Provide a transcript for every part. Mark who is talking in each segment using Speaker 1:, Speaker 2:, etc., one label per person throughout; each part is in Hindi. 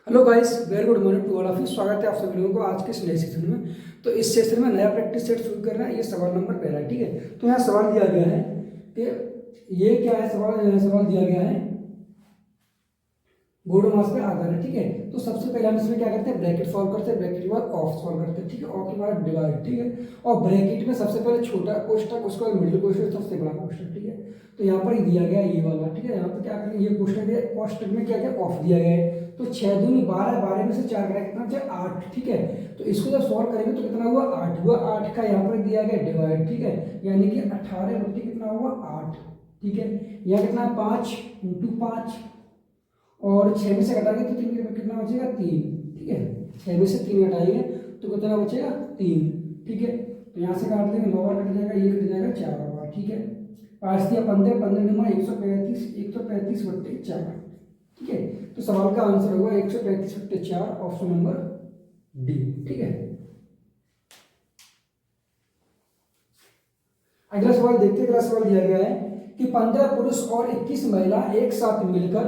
Speaker 1: Hello guys, very good morning to all of you. स्वागत है आप सभी लोगों को आज के इस नए सेशन में। तो इस सेशन में नया प्रैक्टिस सेट शुरू करना है। ये सवाल नंबर पहला है, ठीक है। तो यहाँ सवाल दिया गया है कि ये क्या है, सवाल दिया गया है बोर्ड मास पे आधार है, ठीक है। तो सबसे पहले हम इसमें क्या करते हैं, ब्रैकेट सॉल्व करते हैं, ब्रैकेट के बाद ऑफ सॉल्व करते हैं, ठीक है। ऑफ के बाद डिवाइड, ठीक है। और ब्रैकेट में सबसे पहले छोटा कोष्टक, उसके बाद मिडिल कोष्टक, सबसे बड़ा कोष्टक, ठीक है। तो यहाँ पर ही दिया गया ये वाला, ठीक है। यहाँ पर क्या करेंगे, ये कोष्टक दिया, कोष्टक में क्या क्या ऑफ दिया गया है। तो 6 दूनी 12, 12 में से 4 करें कितना बचा, 8, ठीक है। तो इसको जब सॉल्व करेंगे तो कितना हुआ, 8 हुआ। 8 का यहाँ पर दिया गया डिवाइड, ठीक है। यानी कि 18 बट्टी कितना हुआ, 8, ठीक है। यहाँ कितना 5 × 5 और 6 में से घटाएंगे तो 3 कितना बचेगा, 3, ठीक है। 6 में से 3 घटाएंगे तो कितना बचेगा, 3, ठीक है। तो यहाँ से काट देंगे, 9 बार कट जाएगा, ये कट जाएगा 4 बार, ठीक है। 5 दिया 15, 15 × 135, 135/4, ठीक है। तो सवाल का आंसर होगा 135/4, ऑप्शन नंबर डी, ठीक है। अगला सवाल देखते हैं। अगला सवाल दिया गया है कि 15 पुरुष और 21 महिला एक साथ मिलकर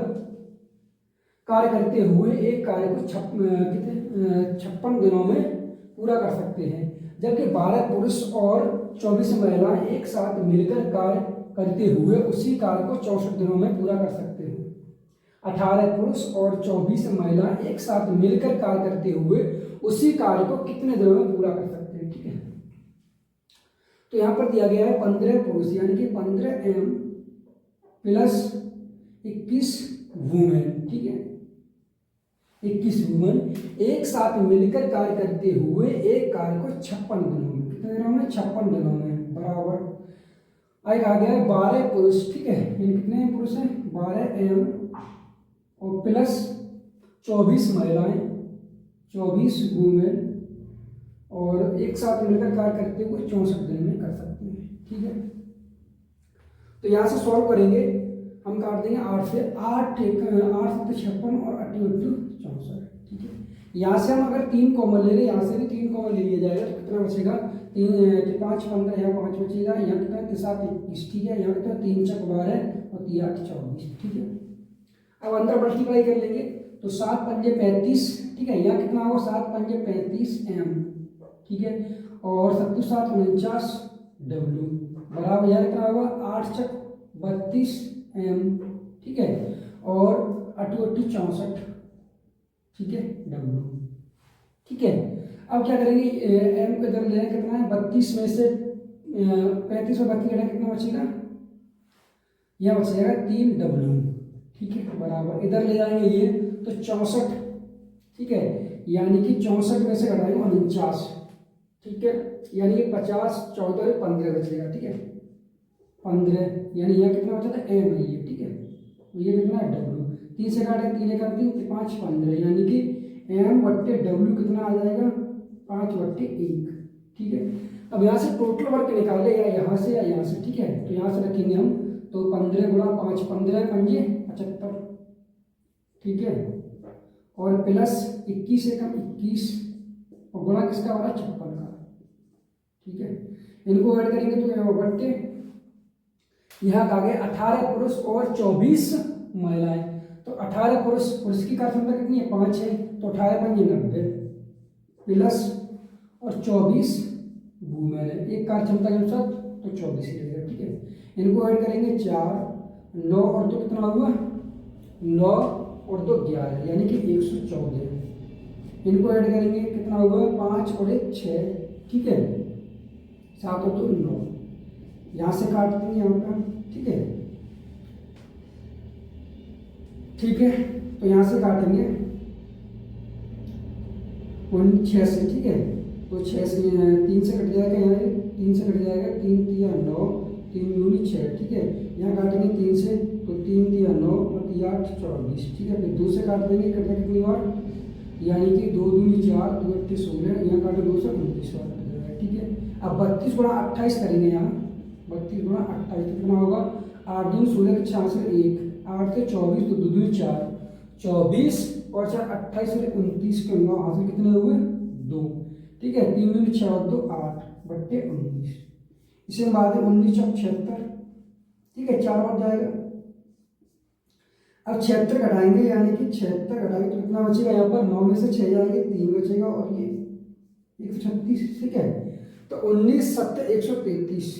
Speaker 1: कार्य करते हुए एक कार्य को 56 दिनों में पूरा कर सकते हैं, जबकि 12 पुरुष और 24 महिला एक साथ मिलकर कार्य करते हुए उसी कार्य को 64 दिनों में पूरा कर सकते हैं। 18 पुरुष और 24 महिला एक साथ मिलकर कार्य करते हुए उसी कार्य को कितने दिनों में पूरा कर सकते हैं, ठीक है। तो यहाँ पर दिया गया है 15 पुरुष यानी कि 15m प्लस 21 वुमेन, ठीक है। 21 वुमेन एक साथ मिलकर कार्य करते हुए एक कार्य को 56 दिनों में, कितने दिनों में, 56 दिनों में, बराबर। आगे आ गया है 12 पुरुष, ठीक है। यानी कितने पुरुष हैं, 12m और प्लस 24 महिलाएं, 24 वुमेन, और एक साथ मिलकर कार्य करते हुए 64 दिन में कर सकते हैं, ठीक है। तो यहाँ से सॉल्व करेंगे, हम काट देंगे 8 से, 8 7 56 और 8 64, ठीक है। यहाँ से हम अगर 3 कॉमन ले लें, यहाँ से भी 3 कॉमन ले लिया जाएगा तो कितना बचेगा, 3 5 15, यहाँ 5 बचेगा, यहाँ कितना 3 7 21, ठीक है। यहाँ कितना 3 4 12 और 3 8 24, ठीक है। अब अंदर मल्टीप्लाई कर लेंगे तो 7 पंजे 35, ठीक है। यहाँ कितना होगा, 7 पंजे 35m, ठीक है। और 7 7 49 W, बराबर। यहाँ कितना होगा, 8 6 32m, ठीक है। और 8 8 64, ठीक है, W, ठीक है। अब क्या करेंगे, m को इधर ले आए, कितना है 32 में से 35 में 32 घटा कितना बचेगा, यहाँ बच जाएगा 3W, ठीक है, बराबर। इधर ले जाएंगे ये तो 64, ठीक है। यानी कि 64 में से घटाएंगे 49, ठीक है। यानी कि 50 14 और 15 बचेगा, ठीक है, 15। यानी यहाँ कितना बचा था, m है ये, ठीक है। ये कितना है, W। 3 से काटे, 3 एक 3 5 15, यानी कि m/W कितना आ जाएगा, 5/1, ठीक है। अब यहाँ से टोटल वर्क निकाले, या यहाँ से या यहाँ से, ठीक है। तो यहाँ से रखेंगे हम, तो 15 × 5 15 पंजे 75, ठीक है। और प्लस 21 से कम 21 और गुणा किसका हो रहा है, 56 का, ठीक है। इनको ऐड करेंगे तो यहाँ बट्टे, यहाँ आ गए 18 पुरुष और 24 महिलाएं। तो 18 पुरुष की कार्य क्षमता कितनी है, 5 है, तो 18 पंजे 90 प्लस और 24 वुमेन है, एक कार्य क्षमता के अनुसार तो 24 ही रहेगा, ठीक है। इनको ऐड करेंगे 4 9 और 2 कितना हुआ, 9 और 2 11, यानी कि 114। इनको ऐड करेंगे कितना हुआ, 5 और 1 6, ठीक है। 7 और 2 9, यहाँ से काट देंगे यहाँ पर, ठीक है, ठीक है। तो यहाँ से काटेंगे 6 से, ठीक है। तो 6 से 3 से कट जाएगा, यहाँ 3 से कट जाएगा, 3 3 9 3 दूनी 6, ठीक है। यहाँ काटेंगे 3 से, तो 3 3 9 और 3 8 24, ठीक है। फिर 2 से काट देंगे, कट जाएगा कितनी बार, यानी कि 2 दूनी 4 2 8 16, यहाँ काटे 2 से 29 बार कट जाएगा, ठीक है। अब 32 × 28 करेंगे, यहाँ 32 × 28 कितना होगा, 8 दूनी 16 66 1 8 से 24 तो 2 दूनी 4 24 और 4 28 से 29 के 9 हासिल कितने हुए, 2, ठीक है। 3 दूनी 6 और 2 8/19, इसे बाद में 19 76, ठीक है, 4 बार जाएगा। अब 76 घटाएंगे, यानी कि 76 घटाएंगे तो कितना बचेगा, यहाँ पर 9 में से 6 जाएंगे 3 बचेगा, और ये 136, ठीक है। तो 19 7 133,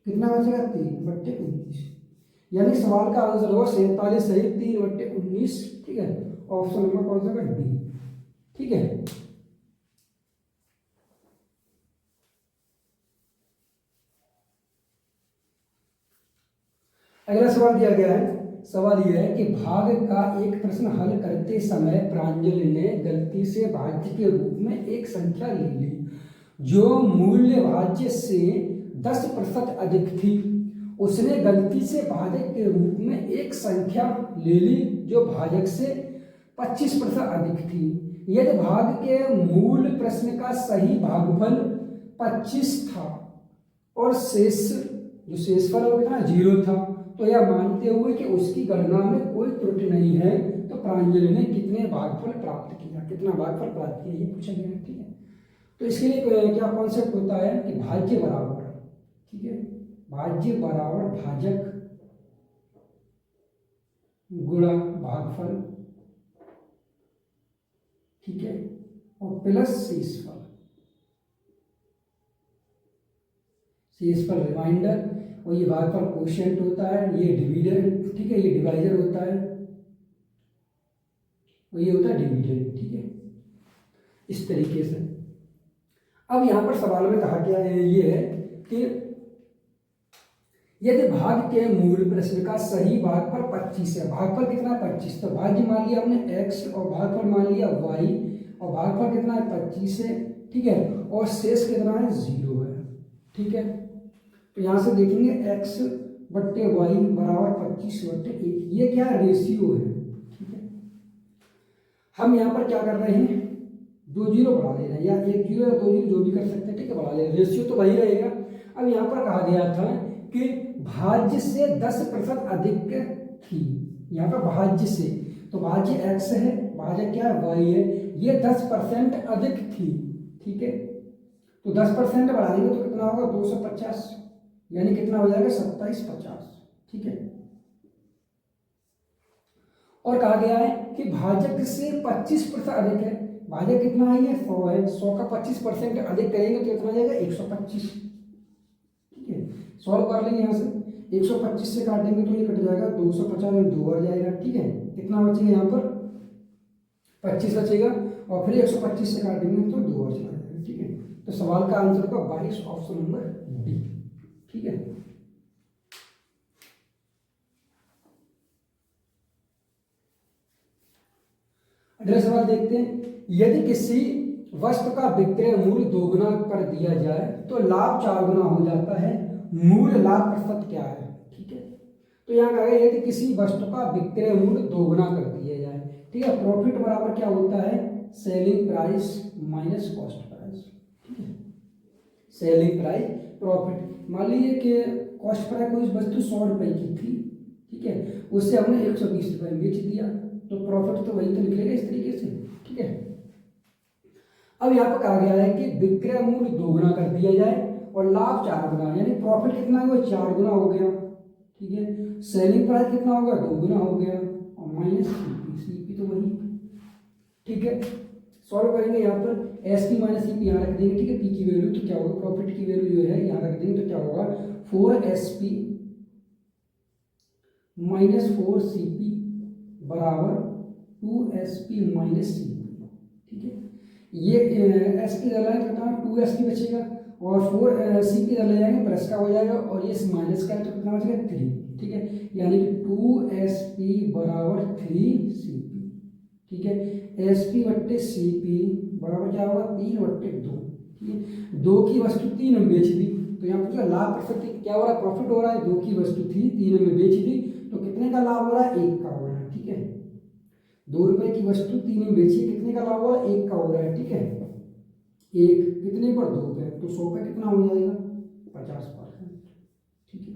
Speaker 1: कितना बचेगा 3/19, यानी सवाल का आंसर होगा 47 सही 3/19, ठीक है। ऑप्शन नंबर कौन सा का, डी, ठीक है। अगला सवाल दिया गया है, सवाल यह है कि भाग का एक प्रश्न हल करते समय प्रांजलि ने गलती से भाज्य के रूप में एक संख्या ले ली जो मूल्य भाज्य से 10% अधिक थी। उसने गलती से भाजक के रूप में एक संख्या ले ली जो भाजक से 25% अधिक थी। यदि भाग के मूल प्रश्न का सही भागफल 25 था और शेषफल हो गया 0 था, तो यह मानते हुए कि उसकी गणना में कोई त्रुटि नहीं है, तो प्रांजलि ने कितने भागफल प्राप्त किया, कितना भागफल प्राप्त किया, ये पूछा गया है, ठीक है। तो इसके लिए क्या कॉन्सेप्ट होता है कि भाज्य बराबर, ठीक है, भाज्य बराबर भाजक गुणा भागफल, ठीक है, और प्लस शेषफल, शेषफल रिमाइंडर, और ये भागफल कोशिएंट होता है, ये डिविडेंड, ठीक है, ये डिवाइजर होता है, और ये होता है डिविडेंड, ठीक है, इस तरीके से। अब यहां पर सवाल में कहा गया है ये है कि यदि भाग के मूल प्रश्न का सही भागफल 25 है, भागफल कितना है 25, तो भाज्य मान लिया हमने x और भागफल मान लिया y, और भागफल कितना है 25 है, ठीक है, और शेष कितना है 0 है, ठीक है। तो यहां से देखेंगे x बट्टे वाई बराबर 25/1, ये क्या है, रेशियो है, ठीक है। हम यहाँ पर क्या कर रहे हैं, 2 0 बढ़ा ले रहे हैं, या 1 0 या 2 0 जो भी कर सकते हैं, ठीक है, बढ़ा ले रहे हैं, रेशियो तो वही रहेगा। अब यहाँ पर कहा गया था कि भाज्य से 10% अधिक थी, यहाँ पर भाज्य से, तो भाज्य x है, भाज्य क्या है y है, ये 10% अधिक थी, ठीक है। तो 10% बढ़ाएंगे तो कितना होगा 250, यानी कितना हो जाएगा 2750, ठीक है। और कहा गया है कि भाजक से 25% अधिक है, भाजक कितना है, ये 100 है, 100 का 25% अधिक करेंगे तो कितना जाएगा 125, ठीक है। सॉल्व कर लेंगे, यहाँ से 125 से काटेंगे तो ये कट जाएगा 250 में 2 बार जाएगा, ठीक है। कितना बचेगा यहाँ पर 25 बचेगा, और फिर 125 से काटेंगे तो 2 बार चला जाएगा, ठीक है। तो सवाल का आंसर होगा 22, ऑप्शन नंबर डी, ठीक है। अगला सवाल देखते हैं, यदि किसी वस्तु का विक्रय मूल्य 2 गुना कर दिया जाए तो लाभ 4 गुना हो जाता है, मूल्य लाभ प्रतिशत क्या है, ठीक है। तो यहाँ कहा गया यदि किसी वस्तु का विक्रय मूल्य 2 गुना कर दिया जाए, ठीक है, प्रॉफिट बराबर क्या होता है, selling price minus cost price, ठीक है, सेलिंग प्राइस प्रॉफिट। मान लीजिए कि कॉस्ट प्राइस कोई वस्तु 100 रुपए की थी, ठीक है, उससे हमने 120 रुपए में बेच दिया, तो प्रॉफिट तो वही तो निकलेगा इस तरीके से, ठीक है। अब यहाँ पर कहा गया है कि विक्रय मूल्य 2 गुना कर दिया जाए और लाभ 4 गुना, यानी प्रॉफिट कितना है, 4 गुना हो गया, ठीक है। सेलिंग प्राइस कितना होगा 2 गुना हो गया, और माइनस सीपी तो वही, ठीक है। सॉल्व करेंगे, यहाँ पर एस पी माइनस सीपी यहाँ रख देंगे, ठीक है। पी की वैल्यू तो क्या होगा, प्रॉफिट की वैल्यू जो है यहाँ रख देंगे तो क्या होगा 4SP माइनस 4CP बराबर 2SP माइनस CP, ठीक है। ये एस की डाला है कितना 2SP बचेगा, और 4CP डाले जाएंगे प्लस का हो जाएगा, और ये माइनस का है तो कितना बचेगा 3, ठीक है। यानी कि 2SP बराबर 3CP, ठीक है। SP बट्टे CP बराबर क्या होगा 3/2, ठीक है। 2 की वस्तु 3 में बेच दी, तो यहाँ पर लाभ प्रतिशत क्या हो रहा है, प्रॉफिट हो रहा है, 2 की वस्तु थी 3 में बेच दी, तो कितने का लाभ हो रहा है 1 का हो रहा है, ठीक है। 2 रुपए की वस्तु 3 में बेची, कितने का लाभ हो रहा है 1 का हो रहा है, ठीक है। 1 कितने पर 2 पे, तो 100 पे कितना हो जाएगा 50%, ठीक है।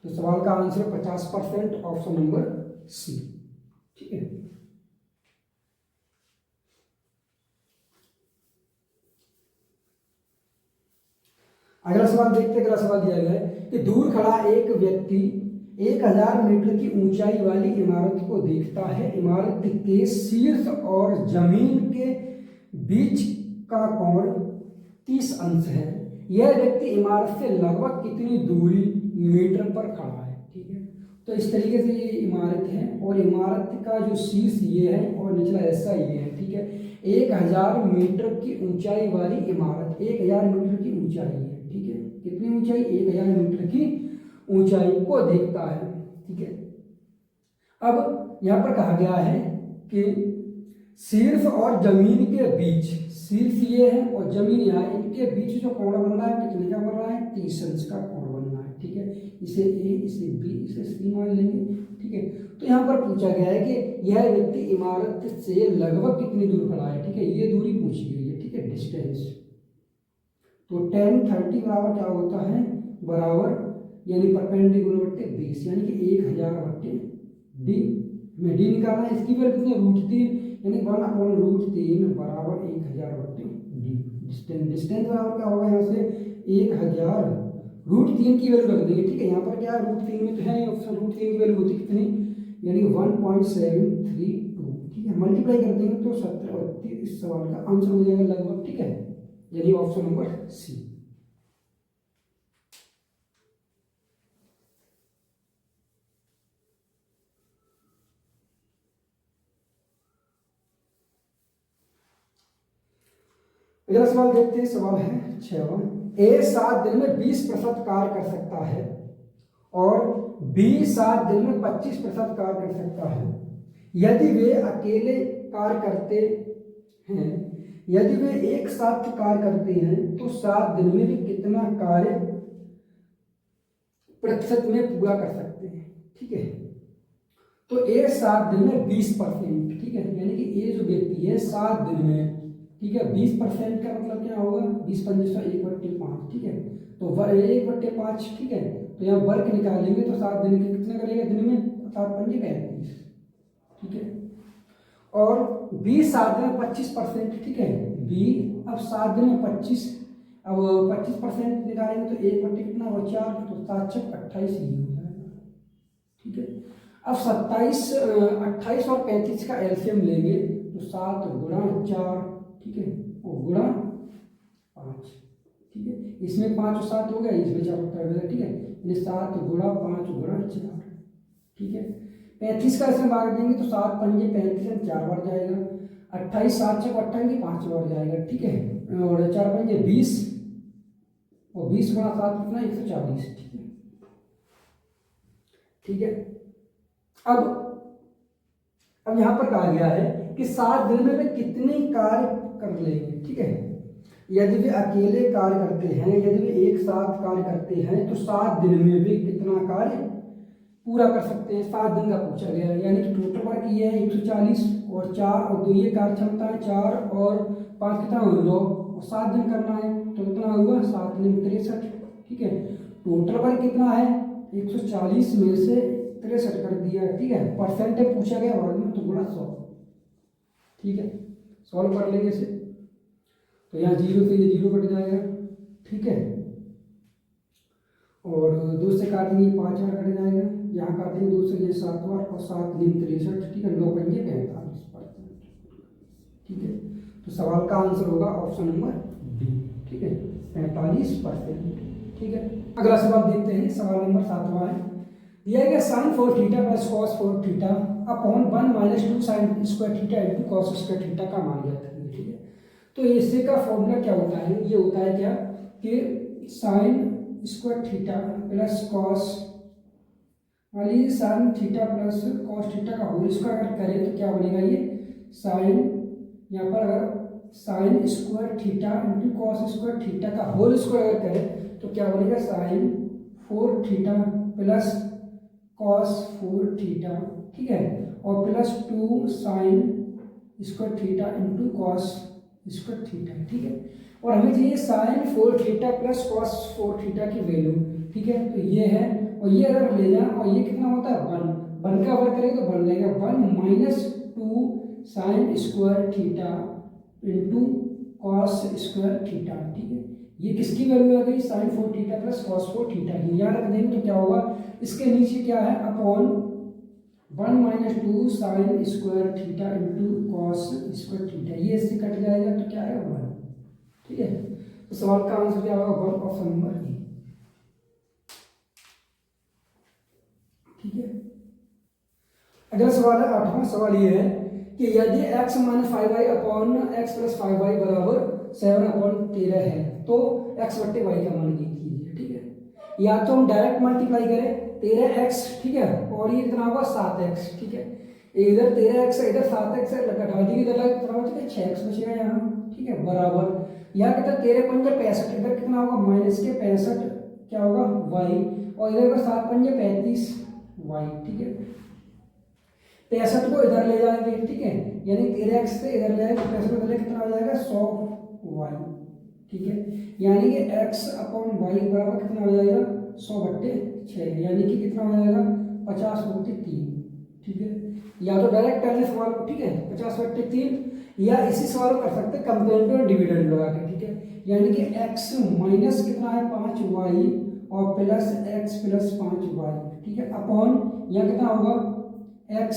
Speaker 1: तो सवाल का आंसर 50%, ऑप्शन नंबर सी, ठीक है। अगला सवाल देखते हैं। अगला सवाल दिया गया है कि दूर खड़ा एक व्यक्ति 1000 मीटर की ऊंचाई वाली इमारत को देखता है। इमारत के शीर्ष और जमीन के बीच का कोण 30 अंश है। यह व्यक्ति इमारत से लगभग कितनी दूरी मीटर पर खड़ा है। ठीक है, तो इस तरीके से ये इमारत है और इमारत का जो शीर्ष ये है और निचला हिस्सा ये है। ठीक है, 1000 मीटर की ऊंचाई वाली इमारत, 1000 मीटर की ऊंचाई है। ठीक है, कितनी ऊंचाई? 1000 मीटर की ऊंचाई को देखता है। ठीक है, अब यहाँ पर कहा गया है कि शीर्ष और जमीन के बीच, शीर्ष ये है और जमीन यहाँ, इनके बीच जो कोण बन रहा है कितने का बन रहा है? 30 अंश का कोण बन रहा है। ठीक है, इसे ए, इसे बी, इसे सी मान लेंगे। ठीक है, तो यहाँ पर पूछा गया है कि यह व्यक्ति इमारत से लगभग कितनी दूर खड़ा है। ठीक है, ये दूरी पूछी गई है। ठीक है, डिस्टेंस। तो tan 30 बराबर क्या होता है? बराबर यानी परपेंडिकुलर बट्टे 20, यानी कि 1000 बट्टे डी में डी निकालना है। इसकी वैल्यू कितनी? √3, यानी 1/√3 बराबर 1000 बट्टे डी। डिस्टेंस बराबर क्या होगा? यहाँ से 1000 √3 की वैल्यू रख देंगे। ठीक है, यहाँ पर क्या √3 में तो है ऑप्शन, √3 की वैल्यू होती कितनी? यानी 1.732। ठीक है, मल्टीप्लाई कर देंगे तो 1732। इस सवाल का आंसर हो जाएगा लगभग। ठीक है, यानी ऑप्शन नंबर सी। अगला सवाल देखते हैं। सवाल है 6वां। ए 7 दिन में 20% कार्य कर सकता है और बी 7 दिन में 25% कार्य कर सकता है। यदि वे अकेले कार्य करते हैं, यदि वे एक साथ कार्य करते हैं तो 7 दिन में वे कितना कार्य प्रतिशत में पूरा कर सकते हैं। ठीक है, तो ए 7 दिन में 20%। ठीक है, यानी कि ए जो व्यक्ति है 7 दिन में, ठीक है, 20% का मतलब क्या होगा? 20 पंजे 1/5। ठीक है, तो 1/5। ठीक है, तो यहाँ वर्ग निकालेंगे तो 7 दिन के कितना करेगा? दिन में 7 पंजे 35। ठीक है, और बी 7 दिन में 25%। ठीक है, बी अब 7 दिन में 25, अब 25% निकालेंगे तो 1/4 कितना हो? 4, तो 7 6 28 ही हो जाएगा। ठीक है, अब 28 और 35 का एलसीएम लेंगे तो 7 गुणा 4, ठीक है, और गुणा 5। ठीक है, इसमें 5 और 7 हो गया, इसमें 4 हो गया। ठीक है, यानी 7 गुणा 5 गुणा 4। ठीक है, 35 का इसमें भाग देंगे तो 7 पंजे 35, 4 बार जाएगा। 28 7 6 28, 5 बार जाएगा। ठीक है, और 4 पंजे 20 और 20 गुणा 7 कितना? 140। ठीक है, ठीक है, अब यहाँ पर कहा गया है कि 7 दिन में वे कितने कार्य कर लेंगे। ठीक है, यदि वे अकेले कार्य करते हैं, यदि वे एक साथ कार्य करते हैं तो 7 दिन में वे कितना कार्य पूरा कर सकते हैं। 7 दिन का पूछा गया है, यानी कि टोटल वर्क ये है 140 और 4 और 2 ये कार्य क्षमता है। 4 और 5 कितना हुआ? 9 और 7 दिन करना है तो कितना हुआ? 7 दिन 63। ठीक है, टोटल वर्क कितना है? 140 में से 63 कर दिया। ठीक है, परसेंटेज पूछा गया वर्ग में तो गुणा 100। ठीक है, सॉल्व कर लेंगे इसे तो यहाँ 0 से ये 0 कट जाएगा। ठीक है, और 2 से काट देंगे 5 बार कट जाएगा। यहाँ काट देंगे 2 से ये 7 बार और 7 दिन 63। ठीक है, 9 पंजे 45%। ठीक है, तो सवाल का आंसर होगा ऑप्शन नंबर डी। ठीक है, 45%। ठीक है, अगला सवाल देखते हैं। सवाल नंबर 7वां है। दिया गया sin 4 theta plus cos 4 theta upon 1 - 2 sin square theta into cos square theta का मान ज्ञात करिए। ठीक है, तो इससे का फॉर्मूला क्या होता है? ये होता है क्या कि sin square theta plus cos वाली sin theta plus cos theta का होल स्क्वायर अगर करें तो क्या बनेगा? ये sin, यहाँ पर अगर sin square theta into cos square theta का होल स्क्वायर अगर करें तो क्या बनेगा? sin 4 theta plus cos 4 theta. ठीक है, और plus 2 sin square theta into cos square theta. ठीक है, और हमें चाहिए sin 4 theta plus cos 4 theta की वैल्यू। ठीक है, तो ये है और ये अगर ले जाए और ये कितना होता है? 1 का वर्ग करें तो बन जाएगा 1 - 2 sin square theta into cos square theta. ठीक है, ये किसकी वैल्यू आ गई? sin 4 theta plus cos 4 theta की। यहाँ रख देंगे तो क्या होगा? इसके नीचे क्या है, upon 1 minus 2 sine square theta into cos square theta, ये इससे कट जाएगा तो क्या आएगा 1। ठीक है, तो सवाल का आंसर क्या होगा 1, ऑप्शन नंबर ए। ठीक है, अगला सवाल है 8वां सवाल ये है कि यदि x minus 5y upon x plus 5y बराबर 7/13 है तो x बट्टे y का मान ज्ञात कीजिए। ठीक है, या तो हम डायरेक्ट मल्टीप्लाई करें 13x, ठीक है, और ये कितना होगा 7x। ठीक है, इधर 13x है, इधर 7x है, घटा दी इधर कितना बचेगा 6x बचेगा यहाँ। ठीक है, बराबर यहाँ कितना 13 पंजे 65, इधर कितना होगा माइनस के 65 क्या होगा y, और इधर का 7 पंजे 35 y। ठीक है, 65 को इधर ले जाएंगे। ठीक है, यानी 13x से इधर ले जाएंगे, 65 को इधर कितना हो जाएगा 100y। ठीक है, यानी कि x अपॉन y बराबर कितना हो जाएगा 100/6, यानी कि कितना हो जाएगा 50/3। ठीक है, या तो डायरेक्ट पहले सवाल को, ठीक है, 50/3, या इसी सवाल को कर सकते हैं कंपेरेटिव और डिविडेंड लगा के। ठीक है, यानी कि x माइनस कितना है 5y और प्लस x प्लस 5y। ठीक है, अपॉन यहाँ कितना होगा x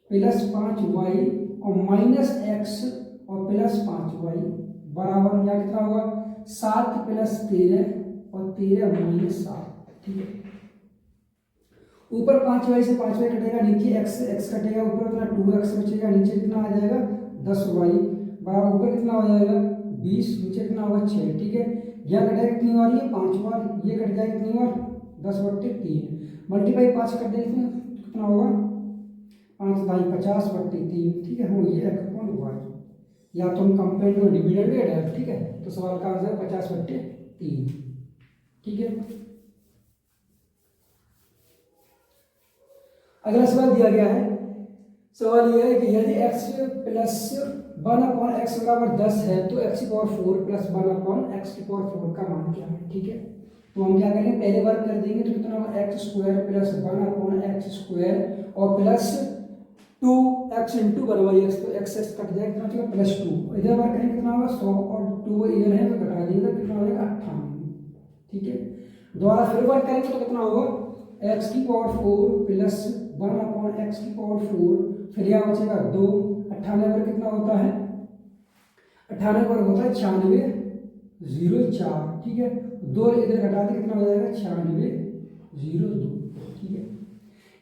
Speaker 1: प्लस 5y और माइनस x और प्लस 5y बराबर यहाँ कितना होगा 7 प्लस 13 और 13 माइनस 7। ठीक है, ऊपर 5y से 5y कटेगा, नीचे x से x कटेगा, ऊपर कितना 2x बचेगा, नीचे कितना आ जाएगा 10y बराबर ऊपर कितना हो जाएगा 20, नीचे कितना होगा 6। ठीक है, यह कटेगा कितनी बार, ये 5 बार, ये कट जाएगा कितनी बार 10/3, मल्टीप्लाई 5 कर देंगे कितना होगा 5 दाई 50/3। ठीक है, हो ये x/y, या तो हम कंपेरेटिव और डिविडेंड या डायरेक्ट। ठीक है, तो सवाल का आंसर 50/3। ठीक है, अगला सवाल दिया गया है, सवाल यह है कि यदि x प्लस 1/x बराबर 10 है तो x⁴ प्लस 1/x⁴ का मान क्या है। ठीक है, तो हम क्या करेंगे पहले वर्क कर देंगे तो कितना होगा x² प्लस 1/x² और प्लस 2x इंटू बराबर x, तो x कट जाएगा कितना होगा +2, इधर वर्क करेंगे कितना होगा 100 और 2 इधर है तो घटा देंगे तो कितना हो जाएगा 98। ठीक है, दोबारा फिर वर्क करेंगे तो कितना होगा x⁴ प्लस 1/x⁴, फिर यहाँ बचेगा 2, 98 पर कितना होता है 98 पर होता है 9604। ठीक है, 2 इधर घटा दे कितना हो जाएगा 9602। ठीक है,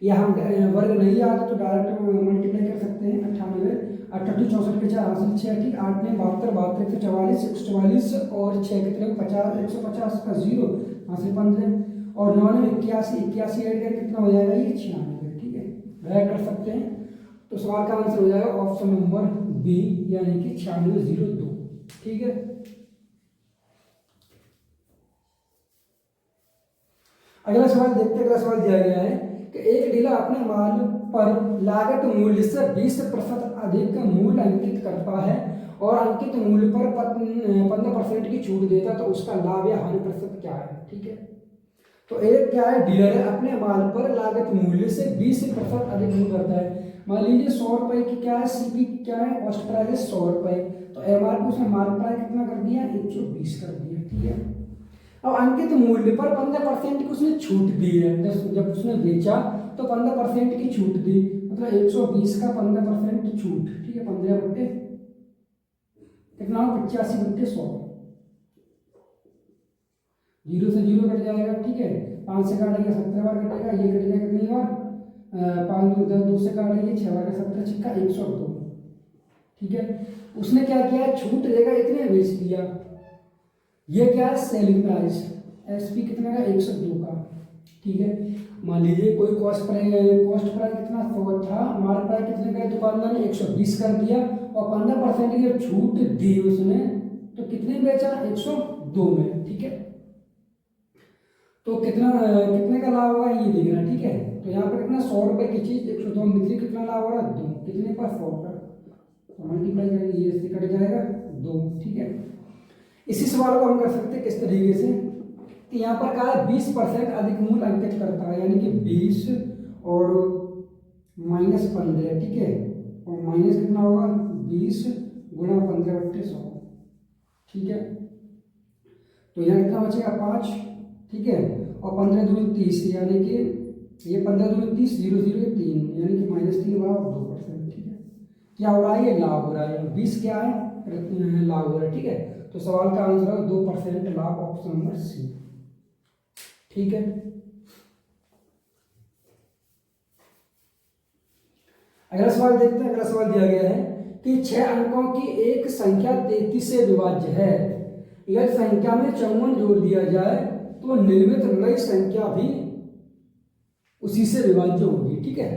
Speaker 1: या हम वर्ग नहीं आता तो डायरेक्ट मल्टीप्लाई कर सकते हैं 98 68 64 के 4 हासिल 6। ठीक, 8 में 72 72 144 144 और 6 कितने 50 150 का 0 हासिल 15 और 9 में 81 81 ऐड करके कितना हो जाएगा ये 96। ठीक है, डायरेक्ट कर सकते हैं, तो सवाल का आंसर हो जाएगा ऑप्शन नंबर बी, यानी कि 9602। ठीक है, अगला सवाल देखते हैं। अगला सवाल दिया गया है कि एक डीलर अपने माल पर लागत मूल्य से 20% अधिक मूल्य अंकित करता है और अंकित मूल्य पर 15% की छूट देता है, तो उसका लाभ या हानि प्रतिशत क्या है। ठीक है, तो एक क्या है डीलर है अपने माल पर लागत मूल्य से 20% अधिक मूल्य करता है। मान लीजिए 100 रुपए की क्या है सीपी क्या है कॉस्ट प्राइस है 100 रुपए, तो एमआरपी उसने माल प्राइस कितना कर दिया 120 कर दिया। ठीक है, अब अंकित मूल्य पर 15% की उसने छूट दी है, जब उसने बेचा तो 15% की छूट दी, मतलब 120 का 15% छूट। ठीक है, 15 बट्टे कितना 85/100, 0 से 0 कट जाएगा। ठीक है, 5 से काटेगा 17 बार कटेगा, ये कट जाएगा कितनी बार 5 2 से काटेंगे 6 बार 17 छिक्का 102। ठीक है, उसने क्या किया छूट देगा इतने बेच दिया, ये क्या है सेलिंग प्राइस एसपी कितने का 102 का। ठीक है, मान लीजिए कोई कॉस्ट प्राइस कितना 100 था, माल प्राइस कितने का दुकानदार ने 120 कर दिया और 15% की छूट दी उसने, तो कितने बेचा 102 में। ठीक है, तो कितने का लाभ होगा ये देखना। ठीक है, तो यहाँ पर कितना 100 रुपए की चीज 102 में बिक्री, कितना लाभ हो रहा है 2, कितने पर 100 पर, तो मल्टीप्लाई करेंगे ये से कट जाएगा 2। ठीक है, इसी सवाल को हम कर सकते हैं किस तरीके से कि यहाँ पर कहा है 20% अधिक मूल्य अंकित करता है, यानी कि 20 और -15। ठीक है, और माइनस कितना होगा 20 गुणा 15/100। ठीक है, तो यहाँ कितना बचेगा 5। ठीक है, और 15 दूनी 30, यानी कि ये 15 दूनी 30, 0 0 3, यानी कि -3 बराबर 2%। ठीक है, क्या हो रहा है, ये लाभ हो रहा है, 20 क्या है, लाभ हो रहा है। ठीक है, तो सवाल का आंसर है 2% लाभ, ऑप्शन नंबर सी। ठीक है, अगला सवाल देखते हैं। अगला सवाल दिया गया है कि 6 अंकों की एक संख्या 33 से विभाज्य है, यदि संख्या में 54 जोड़ दिया जाए तो निर्मित नई संख्या भी उसी से विभाज्य होगी। ठीक है,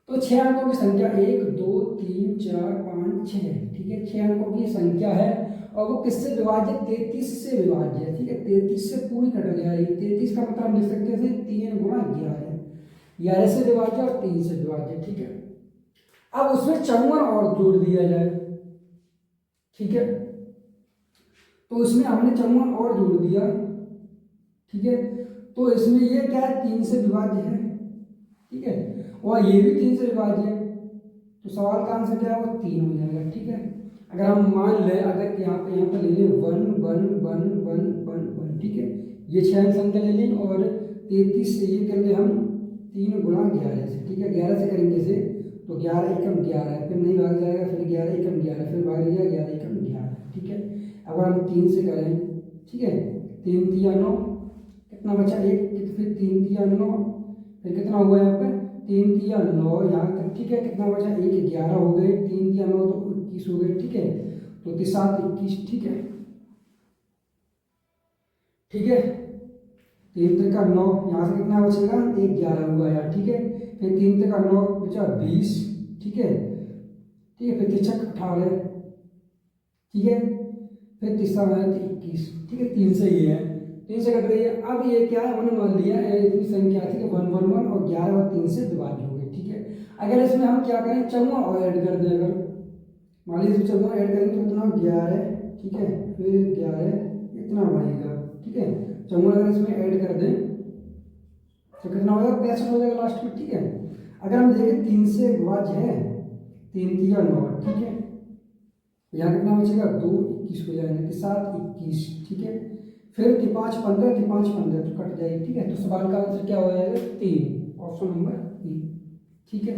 Speaker 1: तो 6 अंकों की संख्या 1 2 3 4 5 6, ठीक है, 6 अंकों की संख्या है और वो किससे विभाज्य, 33 से विभाज्य है। ठीक है, 33 से पूरी कट जाएगी, 33 का मतलब लिख सकते हैं 3 गुणा 11, 11 से विभाज्य और 3 से विभाज्य। ठीक है, अब उसमें 54 और जोड़ दिया जाए। ठीक है, तो उसमें हमने 54 और जोड़ दिया। ठीक है, तो इसमें ये क्या है, 3 से विभाज्य है। ठीक है, और ये भी 3 से विभाज्य है, तो सवाल का आंसर क्या है, वो 3 हो जाएगा। ठीक है, अगर हम मान लें, अगर यहाँ पे ले लें 1 1 1 1 1 1, ठीक है, ये 6 संख्या ले लें और 33 से ये कर ले हम 3 गुणा 11 से। ठीक है, 11 से करेंगे से तो 11 एकम 11, फिर नहीं भाग जाएगा, फिर 11 एकम 11, फिर भाग जाएगा 11 एकम 11। ठीक है, अगर हम 3 से करें, ठीक है, 3 3 9, कितना बचा 1, फिर 3 3 9, फिर कितना हुआ यहाँ पे 3 3 9 यहाँ तक। ठीक है, कितना बचा 1 11 हो गए, 3 3 9 तो 21 हो गए। ठीक है, तो 3 7 21। ठीक है, ठीक है, 3 3 का 9, यहाँ से कितना बचेगा 1 11 हुआ यार। ठीक है, फिर 3 3 का 9 बचा 20। ठीक है, ठीक है, फिर 3 6 18, ठीक है, फिर तीसरा है 21। ठीक है, 3 से ये है, 3 से कट रही है। अब ये क्या है, हमने मान लिया इतनी संख्या थी कि 1 1 1 और 11 और 3 से विभाज्य हो गई। ठीक है, अगर इसमें हम क्या करें, 54 और ऐड कर दें, अगर मान लीजिए 54 ऐड करेंगे तो कितना 11, ठीक है, फिर 11 इतना बनेगा। ठीक है, 54 अगर इसमें ऐड कर दें तो कितना हो जाएगा, 65 हो जाएगा लास्ट में। ठीक है, अगर हम देखें 3 से विभाज्य है, 3 3 9, ठीक है, यहाँ कितना बचेगा 2 21 हो जाएगा, 7 21। ठीक है, फिर 5 15, 5 15 तो कट जाएगी। ठीक है, तो सवाल का आंसर क्या हो जाएगा 3, ऑप्शन नंबर 3। ठीक है,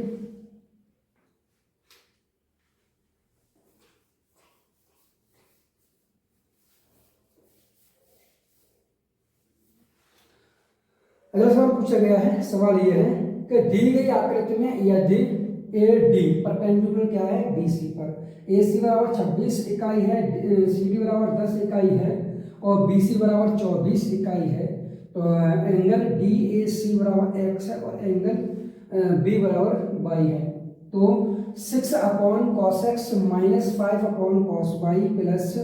Speaker 1: अगला सवाल पूछा गया है। सवाल ये है कि दी गई आकृति में यदि ए डी परपेंडिकुलर क्या है बी सी पर, ए सी बराबर 26 इकाई है, सी डी बराबर 10 इकाई है और बी सी बराबर 24 इकाई है, तो एंगल डी ए सी बराबर एक्स है और एंगल बी बराबर वाई है, तो 6 upon cos x minus 5 upon cos y plus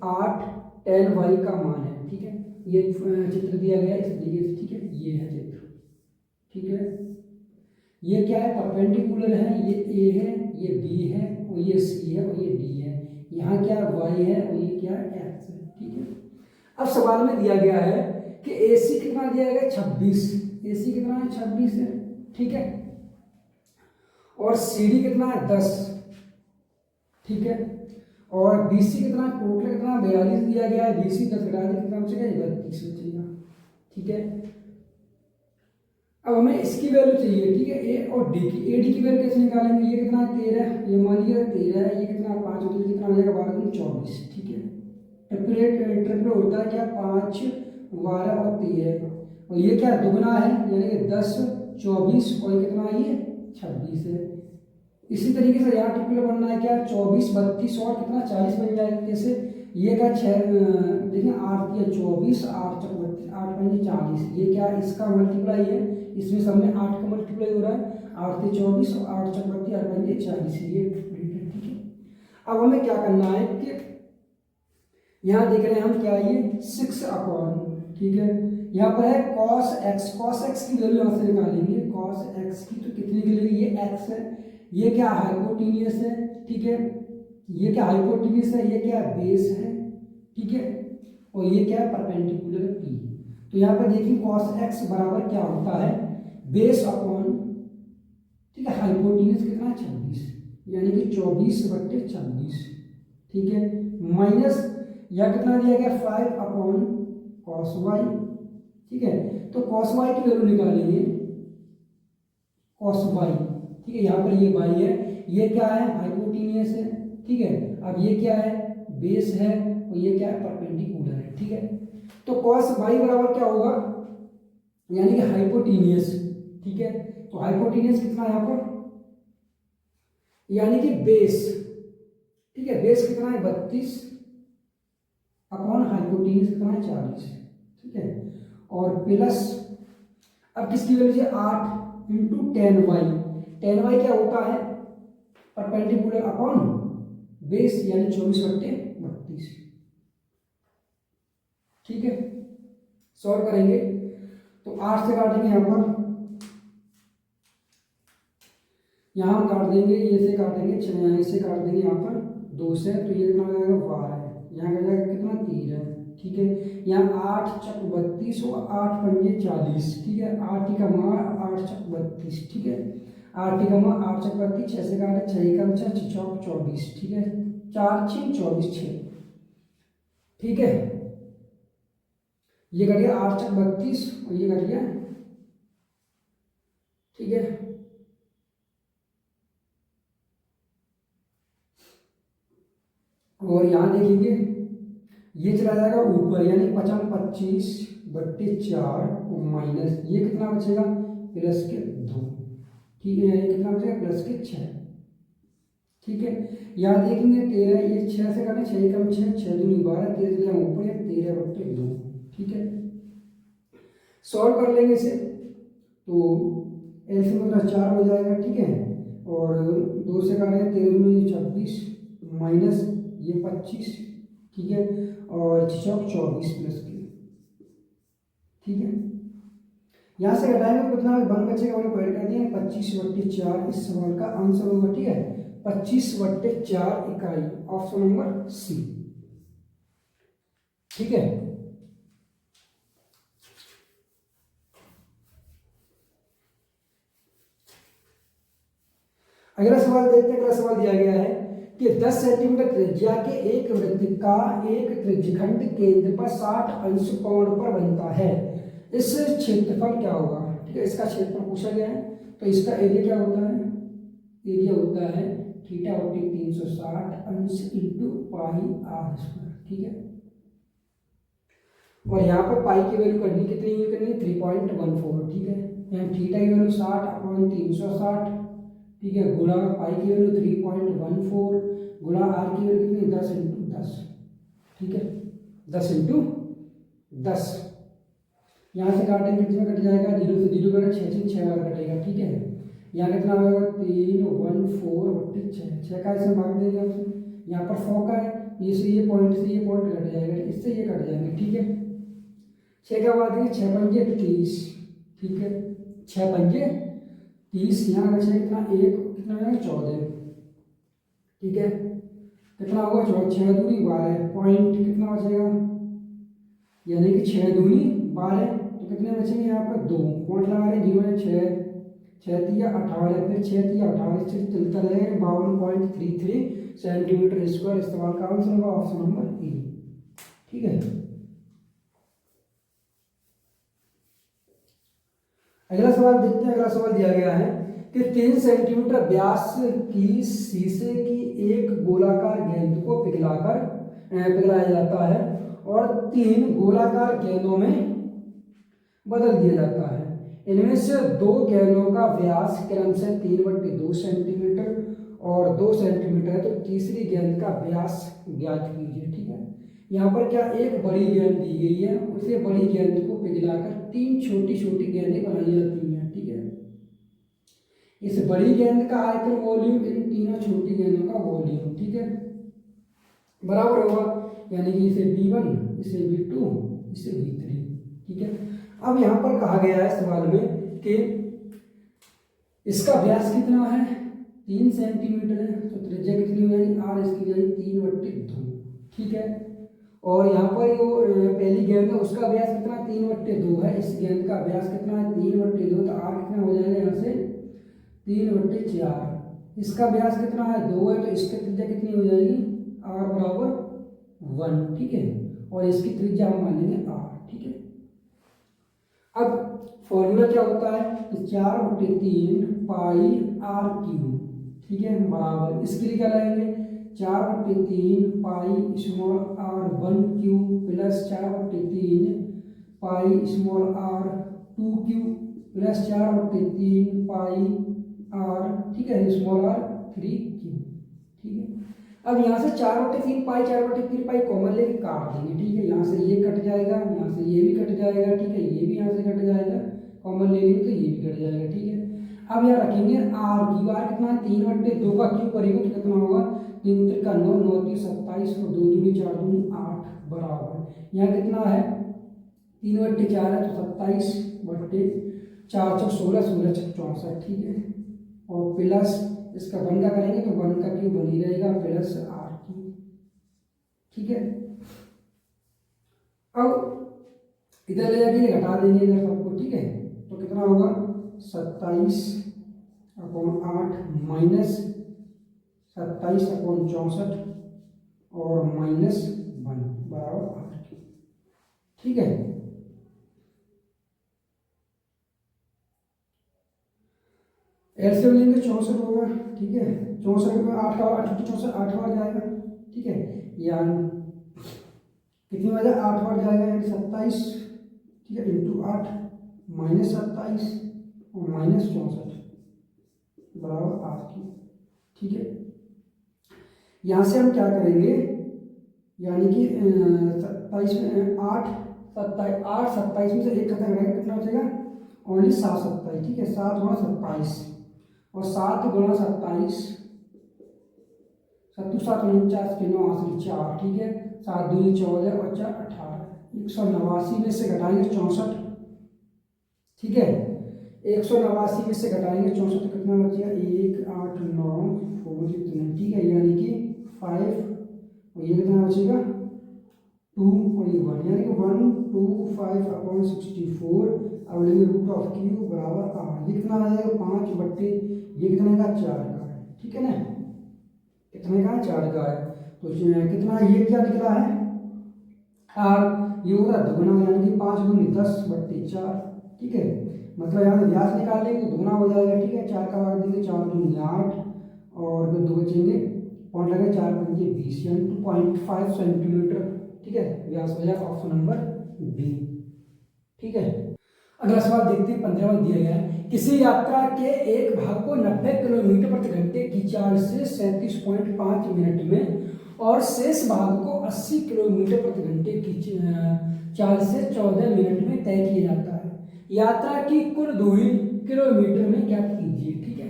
Speaker 1: 8 tan y का मान है। ठीक है, ये चित्र दिया गया है इस तरीके से। ठीक है, ये है चित्र। ठीक है, ये क्या है, परपेंडिकुलर है, ये ए है, ये बी है और ये सी है और ये डी है, यहाँ क्या वाई है और ये क्या एक्स है। ठीक है, अब सवाल में दिया गया है कि ए सी कितना दिया गया 26, ए सी कितना है 26 है। ठीक है, और सी डी कितना है 10। ठीक है, और बीसी कितना, टोटल कितना 42 दिया गया है, बीसी 10 घटा दें कितना बचेगा 32 बचेगा। ठीक है, अब हमें इसकी वैल्यू चाहिए। ठीक है, ए और डी की, ए डी की वैल्यू कैसे निकालेंगे, ये कितना 13, ये मान लिया 13 है, ये कितना 5 होता है, कितना हो जाएगा 12 दूनी 24। ठीक है, ट्रिपल होता है क्या 5 12 और 13, और ये क्या दुगना है यानी कि 10 24 और ये कितना है, ये 26 है। इसी तरीके से यहाँ ट्रिपल बनना है क्या 24 32 और कितना 40 बन जाएगा। जैसे ये क्या 6 देखिए 8 या 24 8 32 8 5 40, ये क्या इसका मल्टीप्लाई है, इसमें सब में 8 का मल्टीप्लाई हो रहा है, 8 से 24 और 8 6 32 8 5 40, ये ट्रिपल। ठीक है, अब हमें क्या करना है कि यहाँ देख रहे हैं हम क्या ये 6 अपॉन, ठीक है, यहाँ पर है cos x, cos x की वैल्यू यहाँ से निकालेंगे, cos x की तो कितने के लिए, ये x है, ये क्या हाइपोटेनियस है। ठीक है, ये क्या हाइपोटेनियस है, ये क्या बेस है। ठीक है, और ये क्या है परपेंडिकुलर p, तो यहाँ पर देखिए cos x बराबर क्या होता है बेस अपॉन, ठीक है, हाइपोटेनियस कितना 26 यानी कि 24/26। ठीक है, माइनस या कितना दिया गया 5 अपॉन cos y, ठीक है। तो कॉस वाई की वैल्यू निकालेंगे, कॉस वाई, ठीक है। यहाँ पर ये वाई है, ये क्या है, हाइपोटेन्यूस है, ठीक है। अब ये क्या है, बेस है, और ये क्या है, परपेंडिकुलर है, ठीक है। तो कॉस वाई बराबर क्या होगा, यानी कि हाइपोटेन्यूस, ठीक है। तो हाइपोटेन्यूस कितना है यहाँ पर, यानी कि बेस, ठीक है। बेस कितना है 32 अपॉन हाइपोटेन्यूस कितना है 40, ठीक है। और प्लस अब किसकी वैल्यू है 8 इंटू 10y, 10y क्या होता है, परपेंडिकुलर अपॉन बेस यानी 24/32, ठीक है। सॉल्व करेंगे तो 8 से काटेंगे, यहाँ हम काट देंगे, ये से काटेंगे, इससे काट देंगे यहाँ पर 2 से, तो ये कितना हो जाएगा 12 है, यहाँ का जाएगा कितना 3 है, ठीक है। यहाँ 8 चक 32 होगा, 8 पंजे 40, ठीक है। 8 का मान 8 चक 32, ठीक है। 8 का मान 8 चक 32, 6 से काटे 6 कम 6 चौक 24, ठीक है। 4 6 24 6, ठीक है। ये कट गया 8 चक 32 और ये कट गया, ठीक है। और यहाँ देखेंगे ये चला जाएगा ऊपर, यानी 25/4 माइनस ये कितना बचेगा प्लस के 2, ठीक है। ये कितना बचेगा प्लस के 6, ठीक है। यहाँ देखेंगे 13, ये 6 से काटे 6 कम 6 6 दूनी 12, 13 चले ऊपर, या 13/2, ठीक है। सॉल्व कर लेंगे इसे तो एलसीएम मतलब 4 हो जाएगा, ठीक है। और 2 से काटे 13 दूनी 26 माइनस ये 25, ठीक है। और 6 चौक 24 प्लस के, ठीक है। यहाँ से घटाएंगे तो कितना 1 बचेगा, वाले पॉइंट कर दिए 25/4, इस सवाल का आंसर होगा, ठीक है 25/4 इकाई, ऑप्शन नंबर सी, ठीक है। अगला सवाल देखते हैं। अगला सवाल दिया गया है कि 10 सेंटीमीटर त्रिज्या के एक वृत्त का एक त्रिज्यखंड केंद्र पर 60 अंश कोण पर बनता है, इस क्षेत्रफल क्या होगा, ठीक है। इसका क्षेत्रफल पूछा गया है, तो इसका एरिया क्या होता है, एरिया होता है थीटा बटे 360 अंश इंटू पाई आर स्क्वायर, ठीक है। और यहाँ पर पाई की वैल्यू करनी कितनी करनी 3.14, ठीक है। यहाँ थीटा की वैल्यू 60/360, ठीक है, गुणा पाई की वैल्यू 3.14 गुणा आर की वैल्यू कितनी 10/10, ठीक है। 10/10 यहाँ से काटेंगे कितने कट जाएगा, 0 से 0 कटा 6 बार कटेगा, ठीक है। यहाँ कितना होगा 314/6, 6 का ऐसे मार्क देंगे हम, यहाँ पर 100 का है, ये से ये पॉइंट कट जाएगा, इससे ये कट जाएंगे, ठीक है। 6 का बाद देंगे 6 पंजे 30, ठीक है। 6 पंजे 30, यहाँ बचेगा कितना 1 कितना हो जाएगा 14, ठीक है। कितना होगा 6 दूनी 12, पॉइंट कितना बचेगा, यानी कि 6 दूनी 12, तो कितने बचेंगे यहाँ पर 2 पॉइंट लगा रहे 0 है 6 6 तिया 18, फिर 6 तिया 18 से चलता रहेगा 52.33 सेंटीमीटर स्क्वायर। इस सवाल का आंसर होगा ऑप्शन नंबर ए, ठीक है। अगला सवाल देखते हैं। अगला सवाल दिया गया है कि 3 सेंटीमीटर व्यास की शीशे की एक गोलाकार गेंद को पिघलाया जाता है और 3 गोलाकार गेंदों में बदल दिया जाता है। इनमें से 2 गेंदों का व्यास क्रमशः 3/2 सेंटीमीटर और 2 सेंटीमीटर है, तो तीसरी गेंद का व्यास ज्ञात कीजिए, ठीक है। यहाँ पर क्या एक बड़ी गेंद दी गई है, उसे बड़ी गेंद को पिघलाकर 3 छोटी छोटी गेंदें बनाई जाती हैं, ठीक है। इस बड़ी गेंद का आयतन वॉल्यूम इन तीनों छोटी गेंदों का वॉल्यूम, ठीक है, बराबर होगा, यानी कि इसे V1 इसे V2 इसे V3, ठीक है। अब यहाँ पर कहा गया है सवाल में कि इसका व्यास कितना है 3 सेंटीमीटर है, तो त्रिज्या कितनी हो जाएगी आर, इसकी जाएगी 3/2, ठीक है। और यहाँ पर जो पहली गेंद है उसका व्यास कितना 3/2 है, इस गेंद का व्यास कितना है 3/2, तो आर कितना हो जाएगा यहाँ से 3/4, इसका व्यास कितना है 2 है, तो इसकी त्रिज्या कितनी हो जाएगी आर बराबर 1, ठीक है। और इसकी त्रिज्या हम मान लेंगे आर, ठीक है। अब फॉर्मूला क्या होता है कि 4/3 पाई आर क्यू, ठीक है, बराबर इसके लिए क्या लाएंगे 4/3 pi small r 1 q plus 4/3 pi small r 2 q plus 4/3 pi r, ठीक है, स्मॉल आर 3 क्यू, ठीक है। अब यहाँ से 4/3 पाई 4/3 पाई कॉमन लेके काट देंगे, ठीक है, यहाँ से ये कट जाएगा, यहाँ से ये भी कट जाएगा, ठीक है, ये भी यहाँ से कट जाएगा, कॉमन ले लेंगे तो ये भी कट जाएगा, ठीक है। अब यहाँ रखेंगे आर क्यू, आर कितना है 3/2 का क्यू करेंगे तो कितना होगा 3 का 9, 9 3 27 और 2 दूनी 4 दूनी 8 बराबर यहाँ कितना है 3/4 है तो 27/4 16 16 64, ठीक है, और प्लस इसका 1 का करेंगे तो 1 का क्यू बनी रहेगा प्लस आर क्यू, ठीक है। अब इधर ले जाके घटा देंगे इधर सबको, ठीक है, तो कितना होगा 27/8 माइनस 27/64 और माइनस 1 बराबर 8, ठीक है। एलसीएम लेंगे 64 होगा, ठीक है, 64 में 8 का 8 64 8 बार जाएगा, ठीक है, यानी कितनी बार 8 बार जाएगा यानी 27, ठीक है, इंटू 8 माइनस 27 और माइनस 64 बराबर 8 की, ठीक है। यहाँ से हम क्या करेंगे यानी कि 27 में 8 27 में से 1 खत्म रहेगा, कितना बचेगा ओनली 7 27, ठीक है, 7 गुणा 27 और 7 गुणा 27 7 7 49 के 9 हासिल 4, ठीक है, 7 दूनी 14 और 4 18, 189 में से घटाएंगे 64, ठीक है, 189 में से घटाएंगे 64 तो कितना बचेगा 1 8 9 4 इतना, ठीक है, यानी कि 5 और ये कितना बचेगा 2 और ये 1 यानी कि 125/64। अब लेंगे रूट ऑफ क्यू बराबर आर, ये कितना आ जाएगा 5 ये कितने का 4 का है, ठीक है ना, कितने का 4 का है, तो कितना ये क्या निकला है आर, ये होगा दुगुना यानी कि 5 दूनी 10/4, ठीक है, मतलब यहाँ से व्यास निकाल लेंगे तो दुगुना हो जाएगा, ठीक है, 4 का भाग देंगे 4 दूनी 8 और फिर 2 बचेंगे पॉइंट लगे 4 पंजे 20 यानी 2.5 सेंटीमीटर, ठीक है, व्यास हो जाएगा ऑप्शन नंबर बी, ठीक है। अगला सवाल देखते हैं 15वां दिया गया है किसी यात्रा के एक भाग को 90 किलोमीटर प्रति घंटे की चाल से 37.5 मिनट में और शेष भाग को 80 किलोमीटर प्रति घंटे की चाल से 14 मिनट में तय किया जाता है। यात्रा की कुल दूरी किलोमीटर में ज्ञात कीजिए, ठीक है।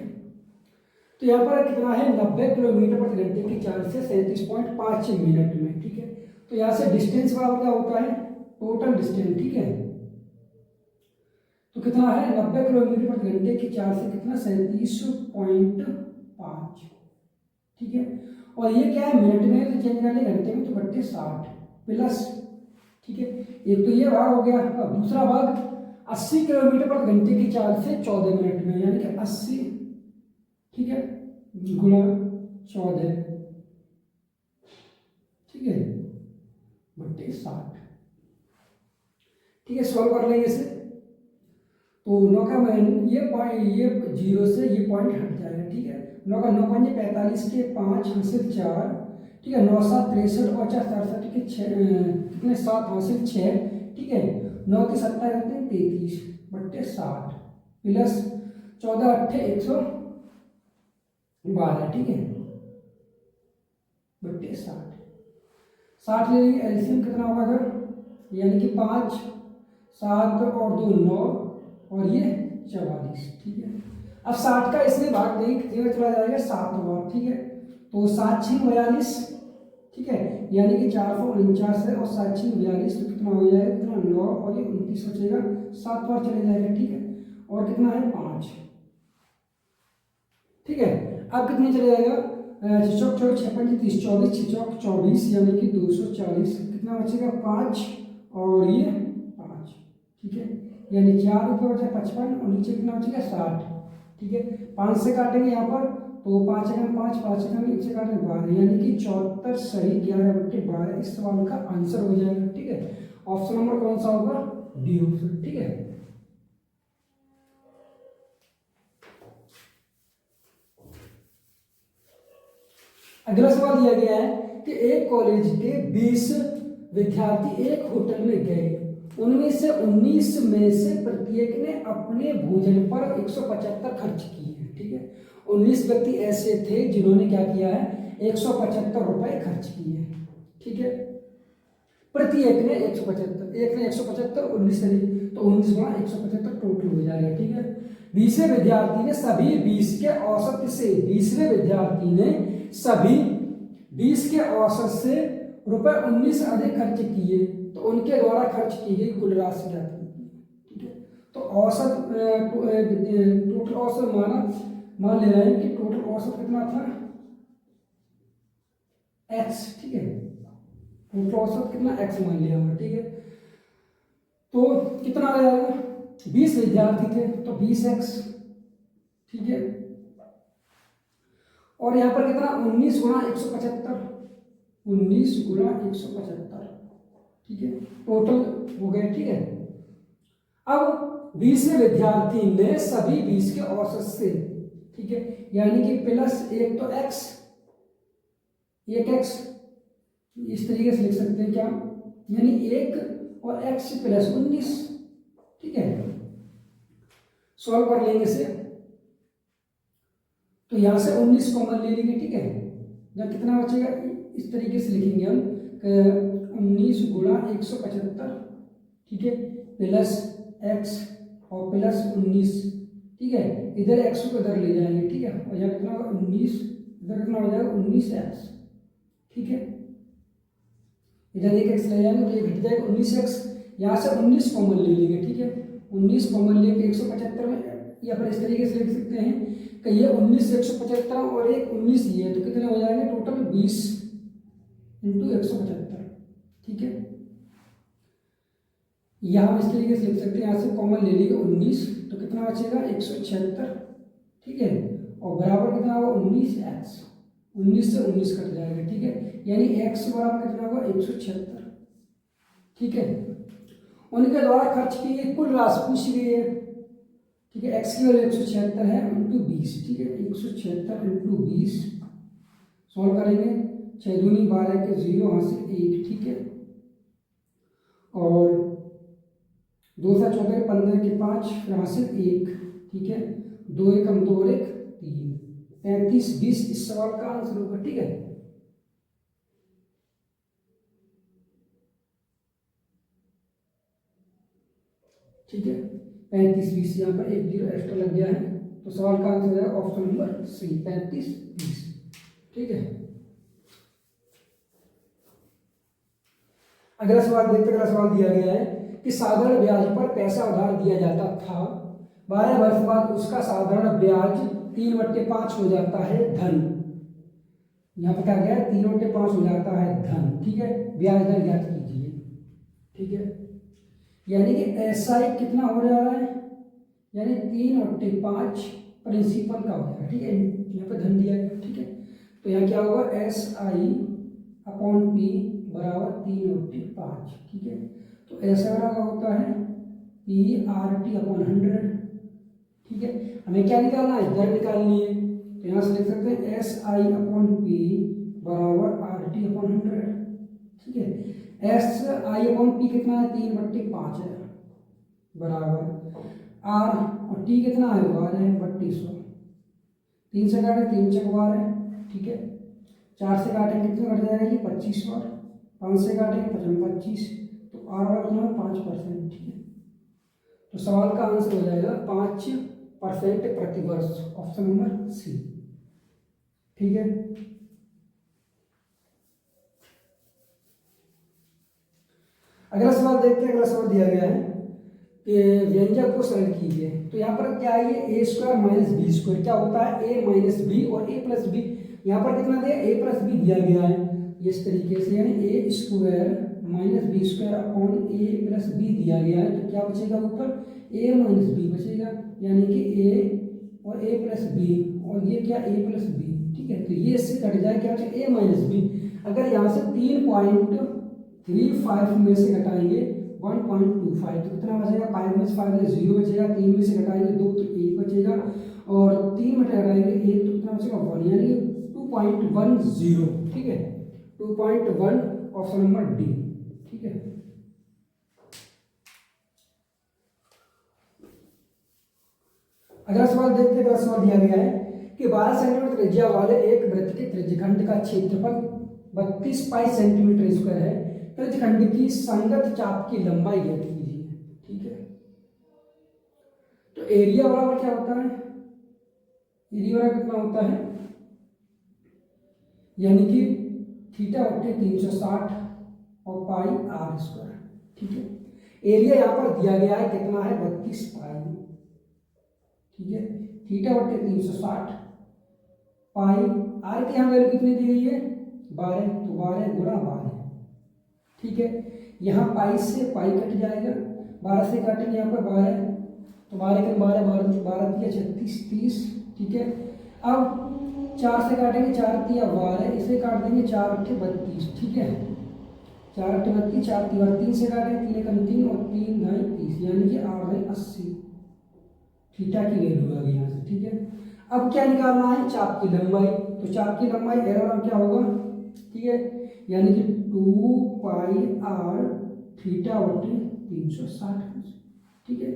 Speaker 1: तो यहाँ पर कितना है 90 किलोमीटर प्रति घंटे की चाल से 37.5 मिनट में, ठीक है। तो यहाँ से डिस्टेंस बराबर क्या होता है टोटल डिस्टेंस, ठीक है, तो कितना है 90 किलोमीटर प्रति घंटे की चाल से कितना 37.5, ठीक है, और ये क्या है मिनट में तो चेंज कर ले घंटे में तो बट्टे 60 प्लस, ठीक है, एक तो ये भाग हो गया। अब दूसरा भाग 80 किलोमीटर प्रति घंटे की चाल से 14 मिनट में यानी कि 80, ठीक है, गुणा 14, ठीक है, बट्टे 60, ठीक है, सॉल्व कर लेंगे इसे तो 9 का ये पॉइंट ये 0 से ये पॉइंट हट जाएगा, ठीक है, 9 का 9 5 45 के 5 हासिल 4, ठीक है, 9 7 63 और 4 67 के 6 कितने 7 हासिल 6, ठीक है, 9 के 7 कितने 33/60 प्लस 14 8 112, ठीक है, बट्टे 60 ले लेंगे, एलसीएम कितना होगा सर यानी कि 5 7 और 2 9 और ये 44, ठीक है। अब 60 का इसमें भाग देंगे चला जाएगा 7 बार, ठीक है, तो 7 6 42, ठीक है, यानी कि 449 है और 7 6 42 तो कितना हो जाएगा कितना 9 और ये 29 बचेगा, 7 बार चले जाएगा, ठीक है, और कितना है 5, ठीक है। अब कितने चले जाएगा 6 6 6 5 30 24 6 24 यानी कि 240, कितना बचेगा 5 और ये 5, ठीक है, यानी 4 ऊपर बचा 55 और नीचे कितना बचेगा 60, ठीक है, 5 से काटेंगे यहाँ पर तो 5 एकम 5 5 एकम नीचे काटेंगे 12 यानी कि 74 सही 11/12 इस सवाल का आंसर हो जाएगा, ठीक है, ऑप्शन नंबर कौन सा होगा डी ऑप्शन, ठीक है। अगला सवाल दिया गया है कि एक कॉलेज के 20 विद्यार्थी एक होटल में गए, उनमें से 19 में से प्रत्येक ने अपने भोजन पर 175 खर्च किए हैं। ठीक है, 19 व्यक्ति ऐसे थे जिन्होंने क्या किया है, 175 रुपए खर्च किए हैं। ठीक है, प्रत्येक ने 175, एक ने 175, 19 ने, तो 19 गुणा 175 टोटल हो जाएगा। ठीक है, 20वें विद्यार्थी ने सभी 20 के औसत से, 20वें विद्यार्थी ने सभी 20 के औसत से रुपए 19 अधिक खर्च किए, तो उनके द्वारा खर्च की गई कुल राशि क्या थी। ठीक है, तो औसत टोटल औसत मान ले रहे हैं कि टोटल औसत कितना था, x। ठीक है, टोटल औसत कितना x मान लिया हमने। ठीक है, तो कितना आ जाएगा, 20 विद्यार्थी थे तो 20x। ठीक है, और यहाँ पर कितना, 19 गुणा 175, 19 गुणा 175। ठीक है, टोटल हो गए। ठीक है, अब 20वें विद्यार्थी ने सभी 20 के औसत से, ठीक है, यानी कि प्लस एक तो x, एक x, इस तरीके से लिख सकते हैं क्या, यानी 1 और x प्लस 19। ठीक है, सॉल्व कर लेंगे इसे, तो यहां से 19 कॉमन ले लेंगे। ठीक है, जब कितना बचेगा, इस तरीके से लिखेंगे हम, 19 गुणा 175, ठीक है, प्लस x और प्लस 19। ठीक है, इधर x को इधर ले जाएंगे। ठीक है, और यहाँ कितना होगा, 19, इधर कितना हो जाएगा, 19x। ठीक है, इधर एक x ले जाएंगे तो ये घट जाएगा 19x, यहाँ से 19 कॉमन ले लेंगे। ठीक है, 19 कॉमन लेके 175 में, या फिर इस तरीके से लिख सकते हैं कि ये 19 175 और एक 19 ये है, तो कितने हो जाएंगे टोटल 20 इंटू 175। ठीक है, यहाँ इस तरीके से लिख सकते हैं, यहाँ से कॉमन ले लेंगे 19, तो कितना बचेगा 176। ठीक है, और बराबर कितना होगा 19x, 19 से 19 कट जाएगा। ठीक है, यानी x बराबर कितना होगा 176। ठीक है, उनके द्वारा खर्च की गई कुल राशि पूछ गई है। ठीक है, x की वैल्यू 176 है इंटू 20। ठीक है, 176 इंटू 20 सॉल्व करेंगे, 6 दूनी 12 के 0, यहाँ से 1। ठीक है, और 2 से 14 के 15 के 5, यहाँ से 1। ठीक है, 2 एकम 2 और 1 3, 35 20 इस सवाल का आंसर होगा। ठीक है, ठीक है, 35 20, यहाँ पर 1 0 एक्स्ट्रा लग गया है, तो सवाल का आंसर हो जाएगा ऑप्शन नंबर सी, 35 20। ठीक है, अगला सवाल देखते हैं। अगला सवाल दिया गया है कि साधारण ब्याज पर पैसा उधार दिया जाता था, 12 वर्ष बाद उसका साधारण ब्याज 3/5 हो जाता है धन। यहाँ पर क्या गया है, 3/5 हो जाता है धन। ठीक है, ब्याज दर ज्ञात कीजिए। ठीक है, यानी कि SI कितना हो जा रहा है, यानी 3/5 प्रिंसिपल का हो जाएगा। ठीक है, यहाँ पे धन दिया गया। ठीक है, तो यहाँ क्या होगा, SI अपॉन P बराबर 3/5। ठीक है, तो ऐसा का होता है PRT अपॉन 100। ठीक है, हमें क्या निकालना है, दर निकालनी है, तो यहाँ से लिख सकते हैं SI अपॉन P बराबर RT अपॉन 100। ठीक है, SI अपॉन P कितना है, 3/5 है, बराबर R और T कितना है, 12/100। 3 से काटे 3 चक 12। ठीक है, 4 से काटेंगे कितना घट जाएगा, ये 25 बार, 5 से काटेंगे 25, तो R वाला कितना है 5%। ठीक है, तो सवाल का आंसर हो जाएगा 5% प्रतिवर्ष, ऑप्शन नंबर सी। ठीक है, अगला सवाल देखते हैं। अगला सवाल दिया गया है कि व्यंजक को सरल कीजिए, तो यहाँ पर क्या है, ये A² माइनस B² क्या होता है, A माइनस बी और A प्लस बी। यहाँ पर कितना दिया, A प्लस बी दिया गया है इस तरीके से, यानी A² minus B² upon A plus B दिया गया है, तो क्या बचेगा ऊपर, A माइनस बी बचेगा, यानी कि A और A प्लस बी, और ये क्या A प्लस बी। ठीक है, तो ये इससे कट जाए, क्या बचेगा A माइनस बी। अगर यहाँ से 3.35 में से घटाएंगे 1.25, तो कितना बचेगा, 5 में से 5 0 बचेगा, 3 में से घटाएंगे 2 तो 1 बचेगा, और 3 में घटाएंगे 1 तो कितना बचेगा 1, यानी 2.10, ठीक है, 2.1 ऑप्शन नंबर डी, ठीक है। अगला सवाल देखते हैं। अगला सवाल दिया गया है कि 12 सेंटीमीटर त्रिज्या वाले एक वृत्त के त्रिज्यखंड का क्षेत्रफल 32 पाई सेंटीमीटर स्क्वायर है। त्रिज्यखंड की संगत चाप की लंबाई ज्ञात कीजिए, ठीक है। तो एरिया बराबर क्या होता है, एरिया बराबर कितना होता है, यानी कि थीटा बटे 360 और पाई आर स्क्वायर, ठीक है। एरिया यहाँ पर दिया गया है कितना है, 32 पाई, ठीक है। थीटा बटे 360 पाई, आर की यहाँ वैल्यू कितनी दी गई है, 12, तो 12 गुणा 12, ठीक है। यहाँ पाई से पाई कट जाएगा, 12 से काटेंगे यहाँ पर 12, तो 12 के 12 12 12 दिया 36 30, ठीक है। अब 4 से काटेंगे, 4 दिया 12, इसे काट देंगे 4 8 32, ठीक है। 4 8 32, 4 3 3 से काटेंगे, 3 एकम 3 और 3 ढाई 30, यानी कि 8 ढाई 80 थीटा की वैल्यू आ गई यहाँ से, ठीक है। अब क्या निकालना है, चाप की लंबाई, तो चाप की लंबाई एरर क्या होगा, ठीक है, यानी कि 2 पाई आर थीटा बटे 360, ठीक है।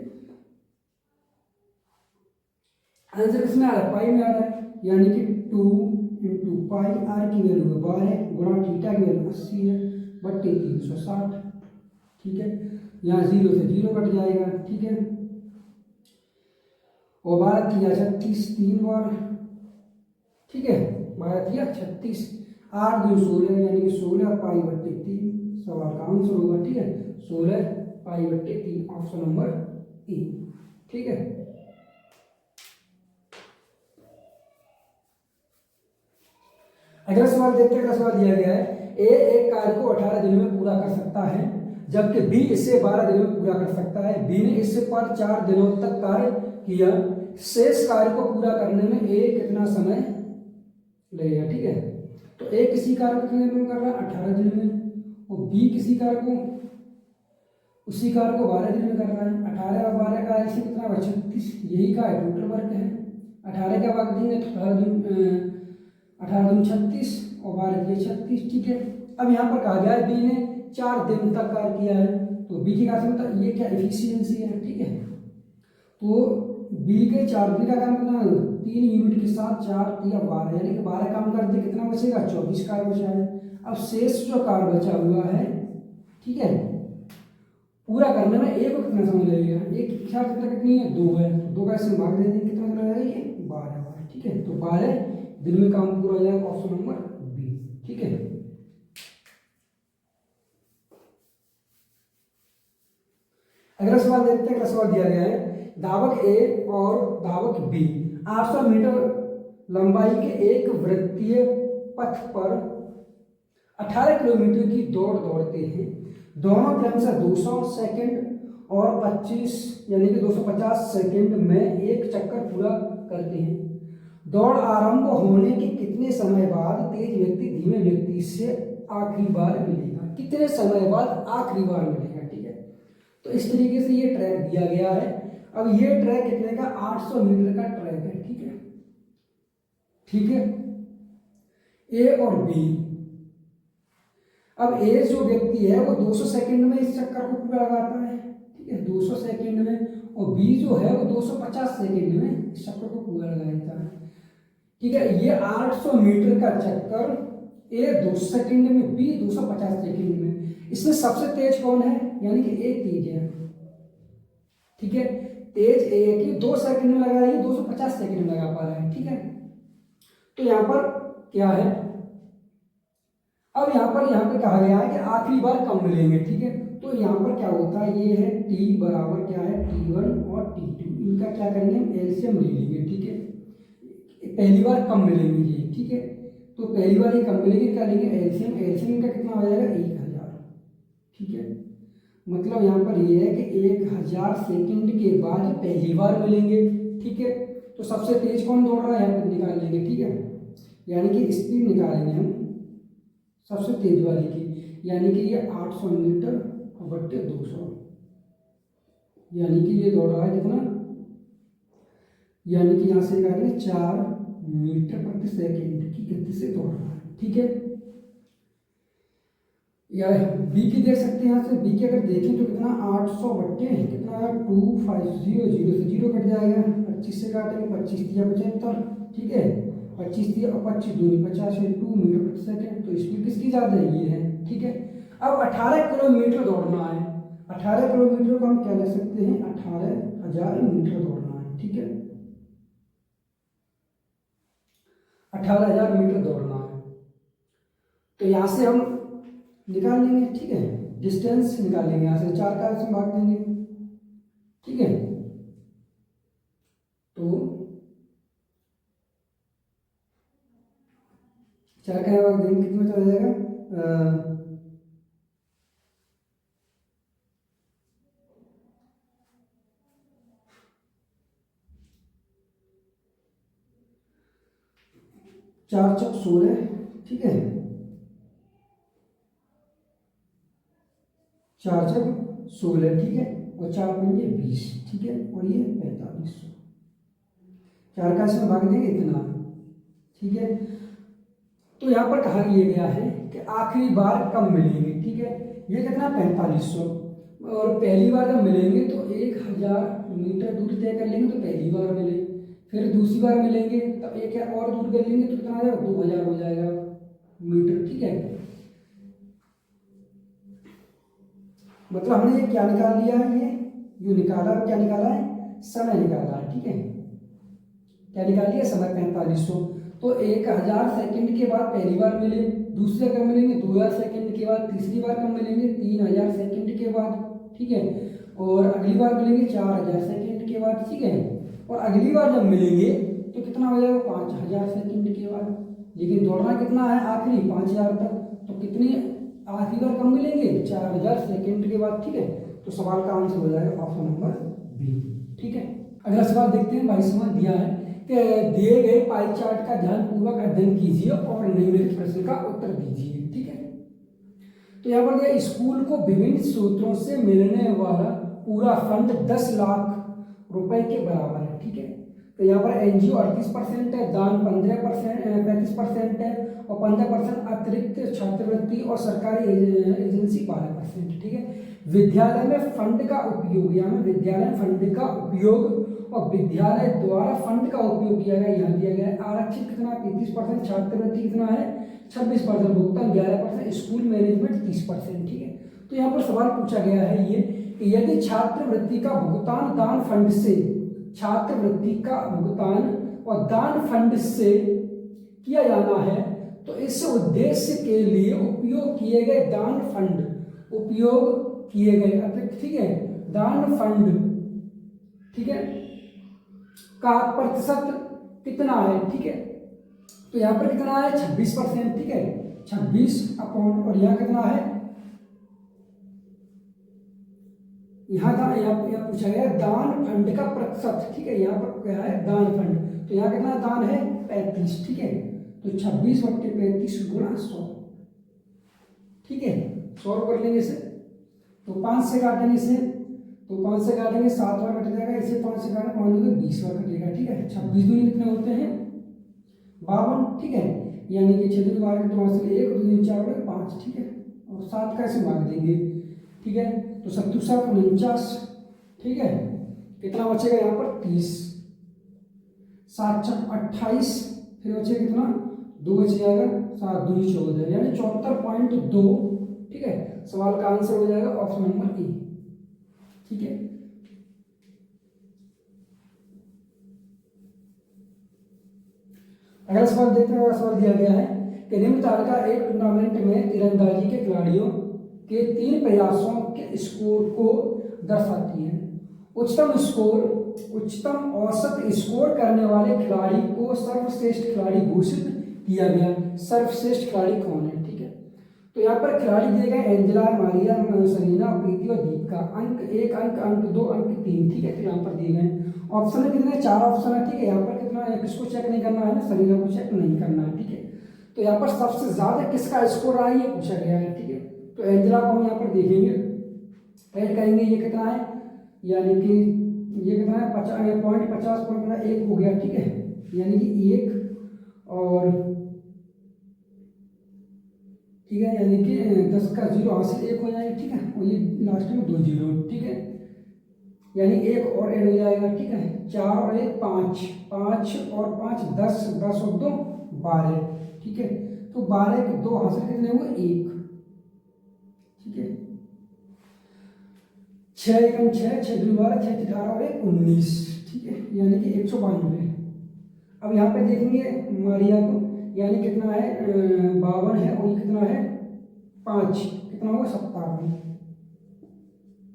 Speaker 1: आंसर किसमें आ रहा है, पाई में आ रहा है, यानी कि 2 इंटू पाई आर की वैल्यू 12 गुणा थीटा की वैल्यू 80 है बट्टे 360, ठीक है। यहाँ 0 से 0 कट जाएगा, ठीक है। और 12 किया 36 3 बार, ठीक है, 12 किया 36, 8 2 16, यानी कि 16 पाई बट्टे 3 सवाल का आंसर होगा, ठीक है। 16 पाई बट्टे 3 ऑप्शन नंबर ए, ठीक है। अगला सवाल देखते हैं। अगला सवाल दिया गया है ए एक कार्य को 18 दिन में पूरा कर सकता है, जबकि बी इसे 12 दिनों में पूरा कर सकता है। बी ने इस पर 4 दिनों तक कार्य किया, शेष कार्य को पूरा करने में ए कितना समय लगेगा, ठीक है। तो ए किसी कार्य को कितने दिन में कर रहा है, 18 दिन में, और बी किसी कार्य को उसी कार्य को 12 दिन में कर रहा है। 18 और 12 का ऐसे कितना 36, यही का टोटल वर्क है। 18 का भाग देंगे तो 18 दूनी 36 और 12 दिए 36, ठीक है। अब यहाँ पर कहा गया है बी ने 4 दिन तक कार्य किया है, तो बी की कार्य क्षमता ये क्या एफिशिएंसी है, ठीक है। तो बी के 4 दिन का काम कितना है, 3 यूनिट के साथ 4 या 12, यानी कि 12 काम कर दिए, कितना बचेगा 24 कार्य बचा है। अब शेष जो कार्य बचा हुआ है, ठीक है, पूरा करने में एक को कितना समय लगेगा, एक की क्षमता कितनी है 2 है, 2 का इसमें भाग दे देंगे, कितना समय लगेगा ये 12, ठीक है। तो 12 दिन में काम पूरा हो जाएगा, ऑप्शन नंबर बी, ठीक है। अगला सवाल देखते हैं। अगला सवाल दिया गया है धावक ए और धावक बी 800 मीटर लंबाई के एक वृत्तीय पथ पर 18 किलोमीटर की दौड़ दौड़ते हैं। दोनों क्रमशः 200 सेकंड और 25 यानी कि 250 सेकंड में एक चक्कर पूरा करते हैं। दौड़ आरंभ होने के कितने समय बाद तेज व्यक्ति धीमे व्यक्ति से आखिरी बार मिलेगा, कितने समय बाद आखिरी बार मिलेगा, ठीक है। तो इस तरीके से ये ट्रैक दिया गया है। अब ये ट्रैक कितने का 800 मीटर का ट्रैक है, ठीक है, ठीक है। ए और बी, अब ए जो व्यक्ति है वो 200 सेकंड में इस चक्कर को पूरा लगाता है, ठीक है, 200 सेकंड में, और बी जो है वो 250 सेकंड में इस चक्कर को पूरा लगाता है, ठीक है। ये 800 मीटर का चक्कर ए 200 सेकंड में, बी 250 सेकंड में। इसमें सबसे तेज कौन है, यानी कि ए तेज है, ठीक है। तेज ए की 2 सेकंड में लगा रही है, 250 सेकंड में लगा पा रहा है, ठीक है। तो यहाँ पर क्या है, अब यहाँ पे कहा गया है कि आखिरी बार कब मिलेंगे, ठीक है। तो यहाँ पर क्या होता है, ये है टी बराबर क्या है T1 और T2, इनका क्या करेंगे हम एलसीएम ले लेंगे, ठीक है। पहली बार कब मिलेंगे ये, ठीक है। तो पहली बार ये कब मिलेंगे, क्या लेंगे एलसीएम, एलसीएम का कितना हो जाएगा 1000, ठीक है। मतलब यहाँ पर ये है कि 1000 सेकंड के बाद पहली बार मिलेंगे, ठीक है। तो सबसे तेज कौन दौड़ रहा है यहाँ पर निकाल लेंगे, ठीक है, यानी कि स्पीड निकालेंगे हम सबसे तेज वाली की, यानी कि ये 800 मीटर बट्टे 200, यानी कि ये दौड़ रहा है कितना, यानी कि यहाँ से निकालेंगे 4 मीटर प्रति सेकंड की गति से दौड़ रहा है, ठीक है। या बी की देख सकते हैं यहाँ से, बी की अगर देखें तो कितना 800 बट्टे कितना है 2500 से 0 कट जाएगा, 25 से काटेंगे 25 दिया 75, ठीक है, 25 दिया और 25 दूनी 50 2 मीटर प्रति सेकंड। तो स्पीड किसकी ज़्यादा है, ये है, ठीक है। अब 18 किलोमीटर दौड़ना है, 18 किलोमीटर को हम क्या ले सकते हैं, 18,000 मीटर दौड़ना है, ठीक है, 18,000 मीटर दौड़ना है। तो यहाँ से हम निकाल लेंगे, ठीक है, डिस्टेंस निकालेंगे, यहाँ से 4 का से भाग देंगे, ठीक है। तो 4 का भाग देंगे कितना चला जाएगा, 4 चौक 16, ठीक है, 4 चौक 16, ठीक है, और 4 पंजे 20, ठीक है, और ये 4500, 4 का इसमें भाग देंगे इतना, ठीक है। तो यहाँ पर कहा गया है कि आखिरी बार कब मिलेंगे, ठीक है, ये कितना 4500, और पहली बार जब मिलेंगे तो 1000 मीटर दूर तय कर लेंगे तो पहली बार मिले, फिर दूसरी बार मिलेंगे तब एक और दूर कर लेंगे तो कितना आ जाएगा 2000 हो जाएगा मीटर, ठीक है। मतलब हमने ये क्या निकाल लिया है, ये निकाला, क्या निकाला है, समय निकाला है, ठीक है, क्या निकाल लिया, समय 4500। तो 1000 सेकंड के बाद पहली बार मिले, दूसरे कब मिलेंगे 2000 सेकंड के बाद, तीसरी बार कब मिलेंगे 3000 सेकंड के बाद, ठीक है, और अगली बार मिलेंगे 4000 सेकंड के बाद, ठीक है, और अगली बार जब मिलेंगे तो कितना हो जाएगा 5000 सेकंड के बाद। लेकिन दौड़ना कितना है आखिरी 5000 तक, तो कितनी आखिरी बार कब मिलेंगे 4000 सेकंड के बाद, ठीक है। तो सवाल का आंसर हो जाएगा ऑप्शन नंबर बी, ठीक है। अगला सवाल देखते हैं, 22वां दिया है कि दिए गए पाई चार्ट का ध्यानपूर्वक अध्ययन कीजिए और निम्नलिखित प्रश्न का उत्तर दीजिए, ठीक है। तो यहाँ पर दिया स्कूल को विभिन्न सूत्रों से मिलने वाला पूरा फंड 10 लाख रुपए के बराबर है, ठीक है। तो यहाँ पर एनजीओ 38% है, दान 35% है, और 15% अतिरिक्त छात्रवृत्ति और सरकारी एजेंसी 12%, ठीक है। विद्यालय में फंड का उपयोग, यहाँ में विद्यालय फंड का उपयोग और विद्यालय द्वारा फंड का उपयोग किया गया, यहाँ दिया गया है। आरक्षित कितना 33%, छात्रवृत्ति कितना है 26%, भुगतान 11%, स्कूल मैनेजमेंट 30%, ठीक है। तो यहाँ पर सवाल पूछा गया है ये कि यदि छात्रवृत्ति का भुगतान दान फंड से, छात्रवृत्ति का भुगतान और दान फंड से किया जाना है तो इस उद्देश्य के लिए उपयोग किए गए दान फंड, उपयोग किए गए अतिरिक्त, ठीक है, दान फंड, ठीक है, का प्रतिशत कितना है, ठीक है। तो यहाँ पर कितना है 26%, ठीक है, 26 अपॉन, और यहाँ कितना है, यहाँ था, यहाँ पूछा गया दान फंड का प्रतिशत, ठीक है, यहाँ पर क्या है दान फंड, तो यहाँ कितना दान है 35, ठीक है। तो 26/35 गुणा 100, ठीक है, 100 कर लेंगे इसे, तो 5 से काटेंगे इसे, तो 5 से काटेंगे 7 बार कट जाएगा, इसे 5 से काटेंगे 5 में 20 बार कटेगा, ठीक है। 26 दूनी कितने होते हैं 52, ठीक है, यानी कि 6 दूनी 12 तो 1 दूनी 4 5, ठीक है, और 7 का ऐसे मार देंगे, ठीक है। तो 7×7 ठीक है, कितना बचेगा यहाँ पर 30, 7×28, फिर बचेगा कितना 2 बच जाएगा, 7 दूनी 14, यानी 74.2, ठीक है। सवाल का आंसर हो जाएगा ऑप्शन नंबर ए, ठीक है। अगला सवाल देखते हैं, सवाल दिया गया है कि निम्न तालिका एक टूर्नामेंट में तीरंदाजी के खिलाड़ियों के 3 प्रयासों के स्कोर को दर्शाती है। उच्चतम स्कोर, उच्चतम औसत स्कोर करने वाले खिलाड़ी को सर्वश्रेष्ठ खिलाड़ी घोषित किया गया। सर्वश्रेष्ठ खिलाड़ी कौन है, ठीक है। तो यहाँ पर खिलाड़ी दिए गए एंजेला, मारिया, सरीना, प्रीति और दीपिका। अंक 1 अंक, अंक 2 अंक 3, ठीक है। तो यहाँ पर दिए गए ऑप्शन है कितने 4 ऑप्शन है, ठीक है। यहाँ पर कितना है, किसको चेक नहीं करना है ना, सरीना को चेक नहीं करना है, ठीक है। तो यहाँ पर सबसे ज्यादा किसका स्कोर रहा है ये पूछा गया है, ठीक है। तो एंजेला को हम यहाँ पर देखेंगे, ऐड करेंगे, ये कितना है, यानी कि ये कितना है 50.50 1 हो गया, ठीक है, यानी कि 1 और ठीक है, यानी कि 10 का 0 हासिल 1 हो जाएगा, ठीक है, और ये लास्ट में 2 0, ठीक है, यानी 1 और ऐड हो जाएगा, ठीक है, 4 और 1 5, 5 और 5 10, 10 और 2 12, ठीक है, तो 12 के 2 हासिल कितने हुए 1, ठीक है, 6 एकम 6, 6 दूनी 12, 6 18 और 1 19, ठीक है, यानी कि 192। अब यहाँ पे देखेंगे मारिया को, यानी कितना है 52 है, और ये कितना है 5, कितना होगा 57,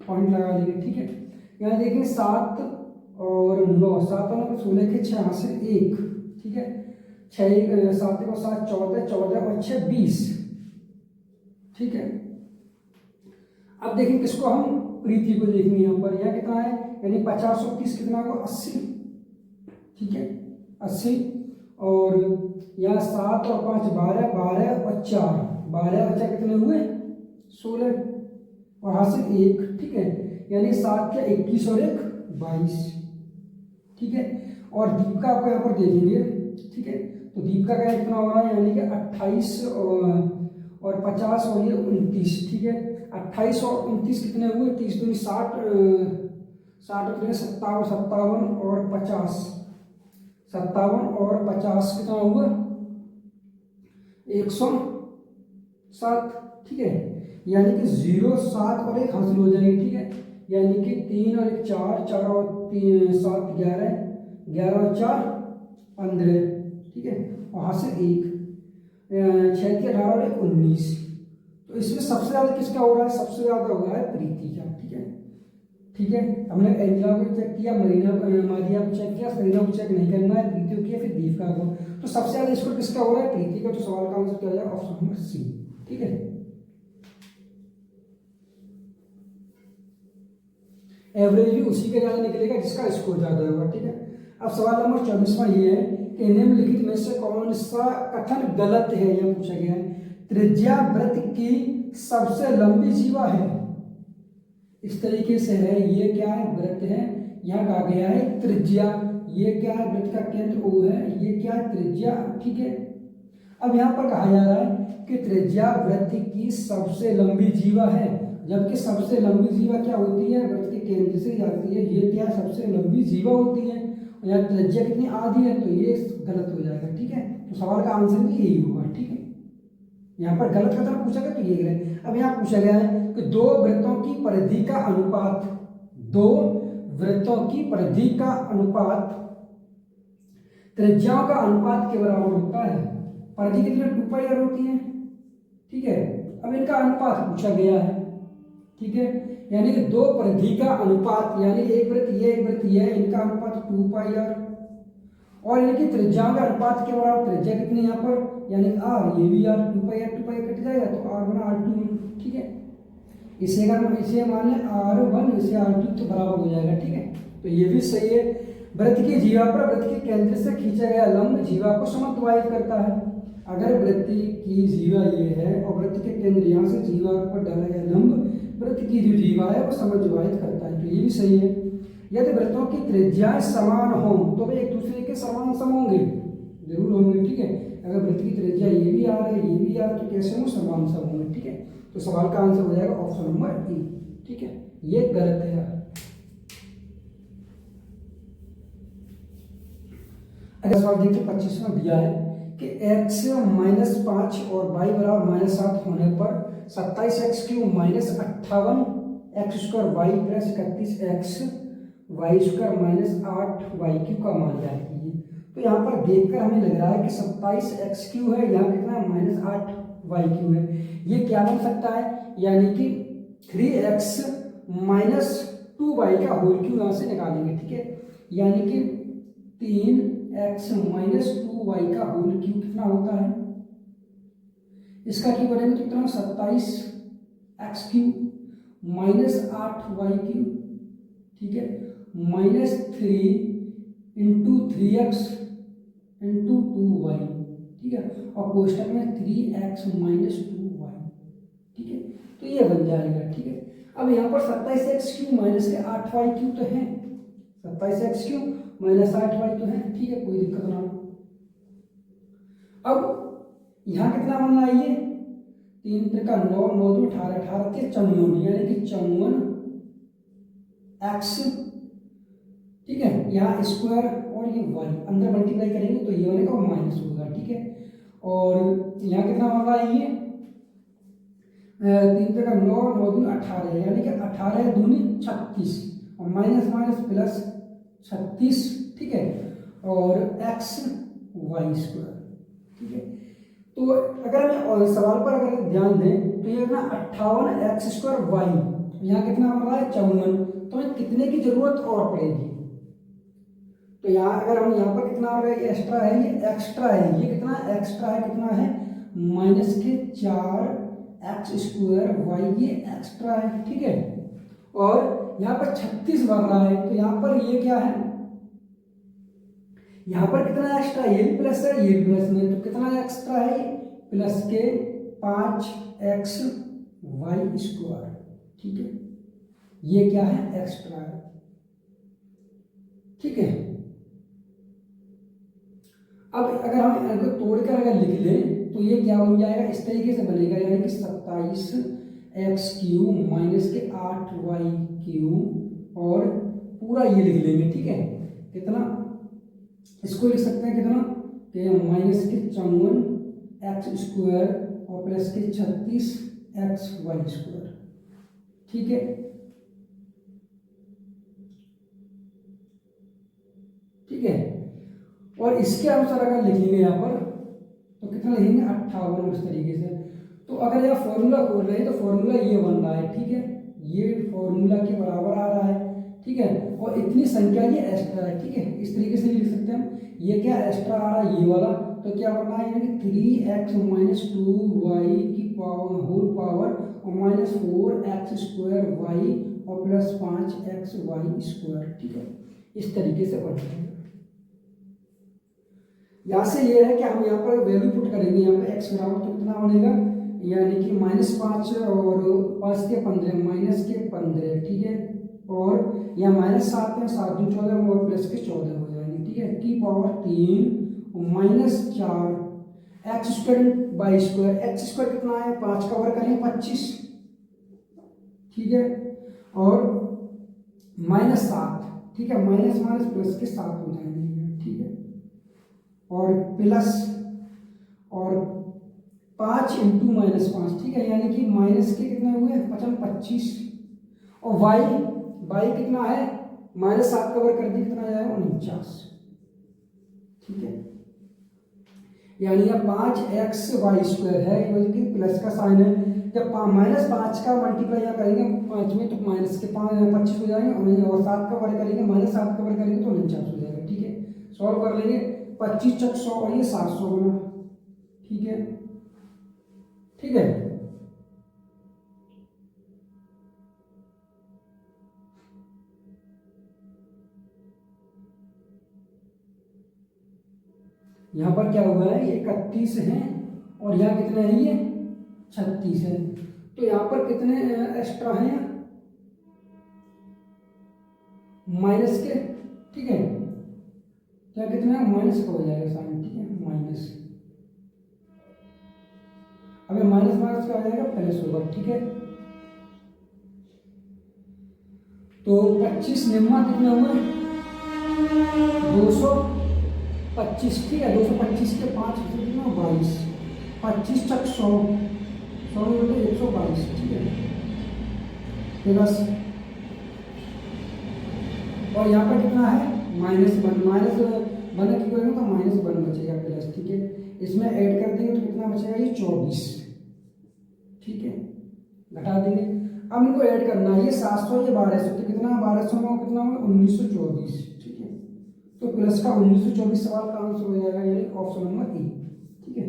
Speaker 1: पॉइंट लगा लेंगे, ठीक है। यहाँ देखेंगे 7 और 9, 7 और 16 के 6 हासिल 1, ठीक है, 6 7 और 7 14, 14 और 6 20, ठीक है। अब देखें किसको, हम प्रीति को देखेंगे यहाँ पर, यहाँ कितना है, यानी 50 और 30 कितना होगा 80, ठीक है, 80, और यहाँ 7 और 5 12, 12 और 4, 12 और 4 कितने हुए 16, और हासिल 1, ठीक है, यानी 7 के 21 और 1 22, ठीक है। और दीपिका आपको यहाँ पर देखेंगे, ठीक है, तो दीपिका का कितना हो रहा है, यानी कि 28 और 50 और ये 29, ठीक है, 28 और 29 कितने हुए 30 दूनी 60, 60 और 57, 57 और 50, 57 और 50 कितना हुआ 107, ठीक है, यानी कि 0 7 और 1 हासिल हो जाएगी, ठीक है, यानी कि 3 और 1 4, 4 और 3 7 11, 11 और 4 15, ठीक है, और हासिल 1, 6 के 18 और 1 19। तो इसमें सबसे ज़्यादा किसका हो रहा है, सबसे ज़्यादा हो रहा है प्रीति का, ठीक है, ठीक है। हमने एंजिला को चेक किया, मारिया को चेक किया, सरीना को चेक नहीं करना है, प्रीति को किया, फिर दीपिका को। तो सबसे ज़्यादा स्कोर किसका हो रहा है, प्रीति का। तो सवाल का आंसर क्या हो जाएगा, ऑप्शन नंबर सी, ठीक है। एवरेज भी उसी का ज़्यादा निकलेगा जिसका स्कोर ज़्यादा होगा, ठीक है। अब सवाल नंबर 24वां ये है कि निम्नलिखित में से कौन सा कथन गलत है, यह पूछा गया है। त्रिज्या वृत्त की सबसे लंबी जीवा है, इस तरीके से है, ये क्या है वृत्त है, यहाँ कहा गया है त्रिज्या, ये क्या है वृत्त का केंद्र O है, ये क्या है त्रिज्या, ठीक है। अब यहाँ पर कहा जा रहा है कि त्रिज्या वृत्त की सबसे लंबी जीवा है, जबकि सबसे लंबी जीवा क्या होती है, वृत्त के केंद्र से जाती है, ये क्या सबसे लंबी जीवा होती है, और यहाँ त्रिज्या कितनी आधी है, तो ये गलत हो जाएगा, ठीक है। तो सवाल का आंसर भी यही होगा, ठीक है। यहाँ पर गलत कथन पूछा गया तो ये गलत। अब यहाँ पूछा गया है कि दो वृत्तों की परिधि का अनुपात, दो वृत्तों की परिधि का अनुपात त्रिज्याओं का अनुपात के बराबर होता है। परिधि कितनी 2 पाई r होती है, ठीक है। अब इनका अनुपात पूछा गया है, ठीक है, यानी कि दो परिधि का अनुपात, यानी एक वृत्त ये एक वृत्त ये, इनका अनुपात 2 पाई r, और इनकी त्रिज्याओं के अनुपात के बराबर, त्रिज्या कितनी यहाँ पर, यानी r, ये भी r, 2 पाई कट जाएगा तो r1 r2, ठीक है। इसे अगर इसे मान लें r1, इसे r2 तो बराबर हो जाएगा, ठीक है। तो ये भी सही है। वृत्त की जीवा पर वृत्त के केंद्र से खींचा गया लंब जीवा को समद्वाहित करता है। अगर वृत्त की जीवा ये है और वृत्त के केंद्र यहाँ से जीवा पर डाला गया लंब वृत्त की जो जीवा है वो समद्वाहित करता है, तो ये भी सही है। यदि वृत्तों की त्रिज्याएं समान हो तो वे एक दूसरे के समान सम होंगे, जरूर होंगे, ठीक है। अगर वृत्त की त्रिज्या ये भी आ रही है ये भी आ रहा है तो कैसे होंगे, समान सम होंगे, ठीक है। तो सवाल का आंसर हो जाएगा ऑप्शन नंबर ए, ठीक है, ये गलत है यार। अगर सवाल देखिए 25वां दिया है कि x -5 और y बराबर -7 होने पर 27x³ -58 x² y + 31x y² -8y³ का मान ज्ञात कीजिए। तो यहाँ पर देखकर हमें लग रहा है कि 27x³ है, यहाँ कितना है -8y³ है। ये क्या बन सकता है, यानी कि 3x - 2y का होल क्यूब यहाँ से निकालेंगे, ठीक है। यानी कि 3x - 2y का होल क्यूब कितना होता है, इसका क्यूब करेंगे तो कितना 27x³ -8y³, ठीक है, -3 × 3x × 2y, ठीक है, और कोष्टक में 3x - 2y, ठीक है। तो ये बन जाएगा, ठीक है। अब यहाँ पर 27x³ माइनस के 8y³ तो है, 27x³ - 8y तो है, ठीक है, कोई दिक्कत ना हो। अब यहाँ कितना बनना है ये 3 त्रिका 9, 9 दूनी 18, 18 के 54, यानी कि 54 एक्स, ठीक है। यहाँ स्क्वायर और ये वाई अंदर मल्टीप्लाई करेंगे तो ये बनेगा माइनस होगा, ठीक है। और यहाँ कितना बन रहा है ये 3 त्रिका 9, 9 दूनी 18, यानी कि 18 दूनी 36 और माइनस माइनस प्लस 36, ठीक है। और एक्स वाई स्क्वायर, ठीक है। तो अगर हमें सवाल पर अगर ध्यान दें तो ये ना 58 एक्स स्क्वायर वाई, यहाँ कितना बन रहा है 54, तो हमें कितने की जरूरत और पड़ेगी। तो यहाँ अगर हम यहाँ पर कितना है ये एक्स्ट्रा है, ये एक्स्ट्रा है, ये कितना एक्स्ट्रा है, कितना है माइनस के 4 एक्स स्क्वायर वाई, ये एक्स्ट्रा है, ठीक है। और यहाँ पर 36 बन रहा है, तो यहाँ पर ये क्या है, यहाँ पर कितना एक्स्ट्रा, ये भी प्लस है ये भी प्लस में, तो कितना एक्स्ट्रा है प्लस के 5 एक्स वाई स्क्वायर, ठीक है। ये क्या है एक्स्ट्रा है, ठीक है। अब अगर हम इनको तोड़कर अगर लिख लें तो ये क्या बन जाएगा, इस तरीके से बनेगा, यानी कि 27 एक्स क्यूब माइनस के 8 वाई क्यूब, और पूरा ये लिख लेंगे, ठीक है। कितना इसको लिख सकते हैं कितना कि माइनस के 54 एक्स स्क्वायर और प्लस के 36 एक्स वाई स्क्वायर, ठीक है, ठीक है। और इसके अनुसार अगर लिखेंगे यहाँ पर तो कितना लिखेंगे 58 इस तरीके से। तो अगर यह फॉर्मूला खोल रहे हैं तो फॉर्मूला ये बन रहा है, ठीक है, ये फॉर्मूला के बराबर आ रहा है, ठीक है। और इतनी संख्या ये एक्स्ट्रा है, ठीक है, इस तरीके से भी लिख सकते हैं हम। ये क्या एक्स्ट्रा आ रहा है ये वाला, तो क्या बनना है यानी 3x माइनस 2y की पावर होल पावर और माइनस 4x स्क्वायर वाई और प्लस 5x वाई स्क्वायर, ठीक है, इस तरीके से बन जाएगा। यहाँ से ये है कि हम यहाँ पर वैल्यू पुट करेंगे, यहाँ पे x बराबर तो कितना बनेगा, यानी कि -5 और 5 के 15 माइनस के 15, ठीक है। और यहाँ -7 है, 7 दूनी 14 और प्लस के 14 हो जाएंगे, ठीक है, की पावर 3 और minus 4 x square by square, x square कितना है 5 का वर्ग करेंगे 25, ठीक है, और -7, ठीक है, माइनस माइनस प्लस के 7 हो जाएंगे, ठीक है, और प्लस और 5 इंटू -5, ठीक है, यानी कि माइनस के कितने हुए 25 और वाई कितना है -7 का वर्ग कर दिया कितना जाएगा 49, ठीक है। यानी यह 5x वाई स्क्वायर है, कि प्लस का साइन है, जब -5 का मल्टीप्लाई यहाँ करेंगे 5 में तो माइनस के 25 हो जाएंगे, और 7 का वर्ग करेंगे -7 का वर्ग करेंगे तो 49 हो जाएगा, ठीक है। सॉल्व कर लेंगे 25 चक 100 और ये 700 बना, ठीक है, ठीक है। यहाँ पर क्या हुआ है ये 31 है और यहाँ कितने हैं ये 36 है, तो यहाँ पर कितने एक्स्ट्रा हैं माइनस के, ठीक है, क्या कितना माइनस का हो जाएगा साइन, ठीक है, माइनस, अगर माइनस माइनस का हो जाएगा प्लस होगा, ठीक है। तो 25 निम्मा कितना हुआ 225, ठीक है, 225 के 5 कितना 22, 25 चक 100 में 122, ठीक है, प्लस और यहाँ पर कितना है -1, माइनस वन की करेंगे तो -1 बचेगा प्लस, ठीक है, इसमें ऐड कर देंगे तो कितना बचेगा ये 24, ठीक है, घटा देंगे। अब इनको ऐड करना है, ये 700 ये 1200, तो कितना 1200 में कितना होगा 1924, ठीक है, तो प्लस का 1924 सवाल का आंसर हो जाएगा, यानी ऑप्शन नंबर ए, ठीक है,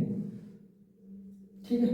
Speaker 1: ठीक है।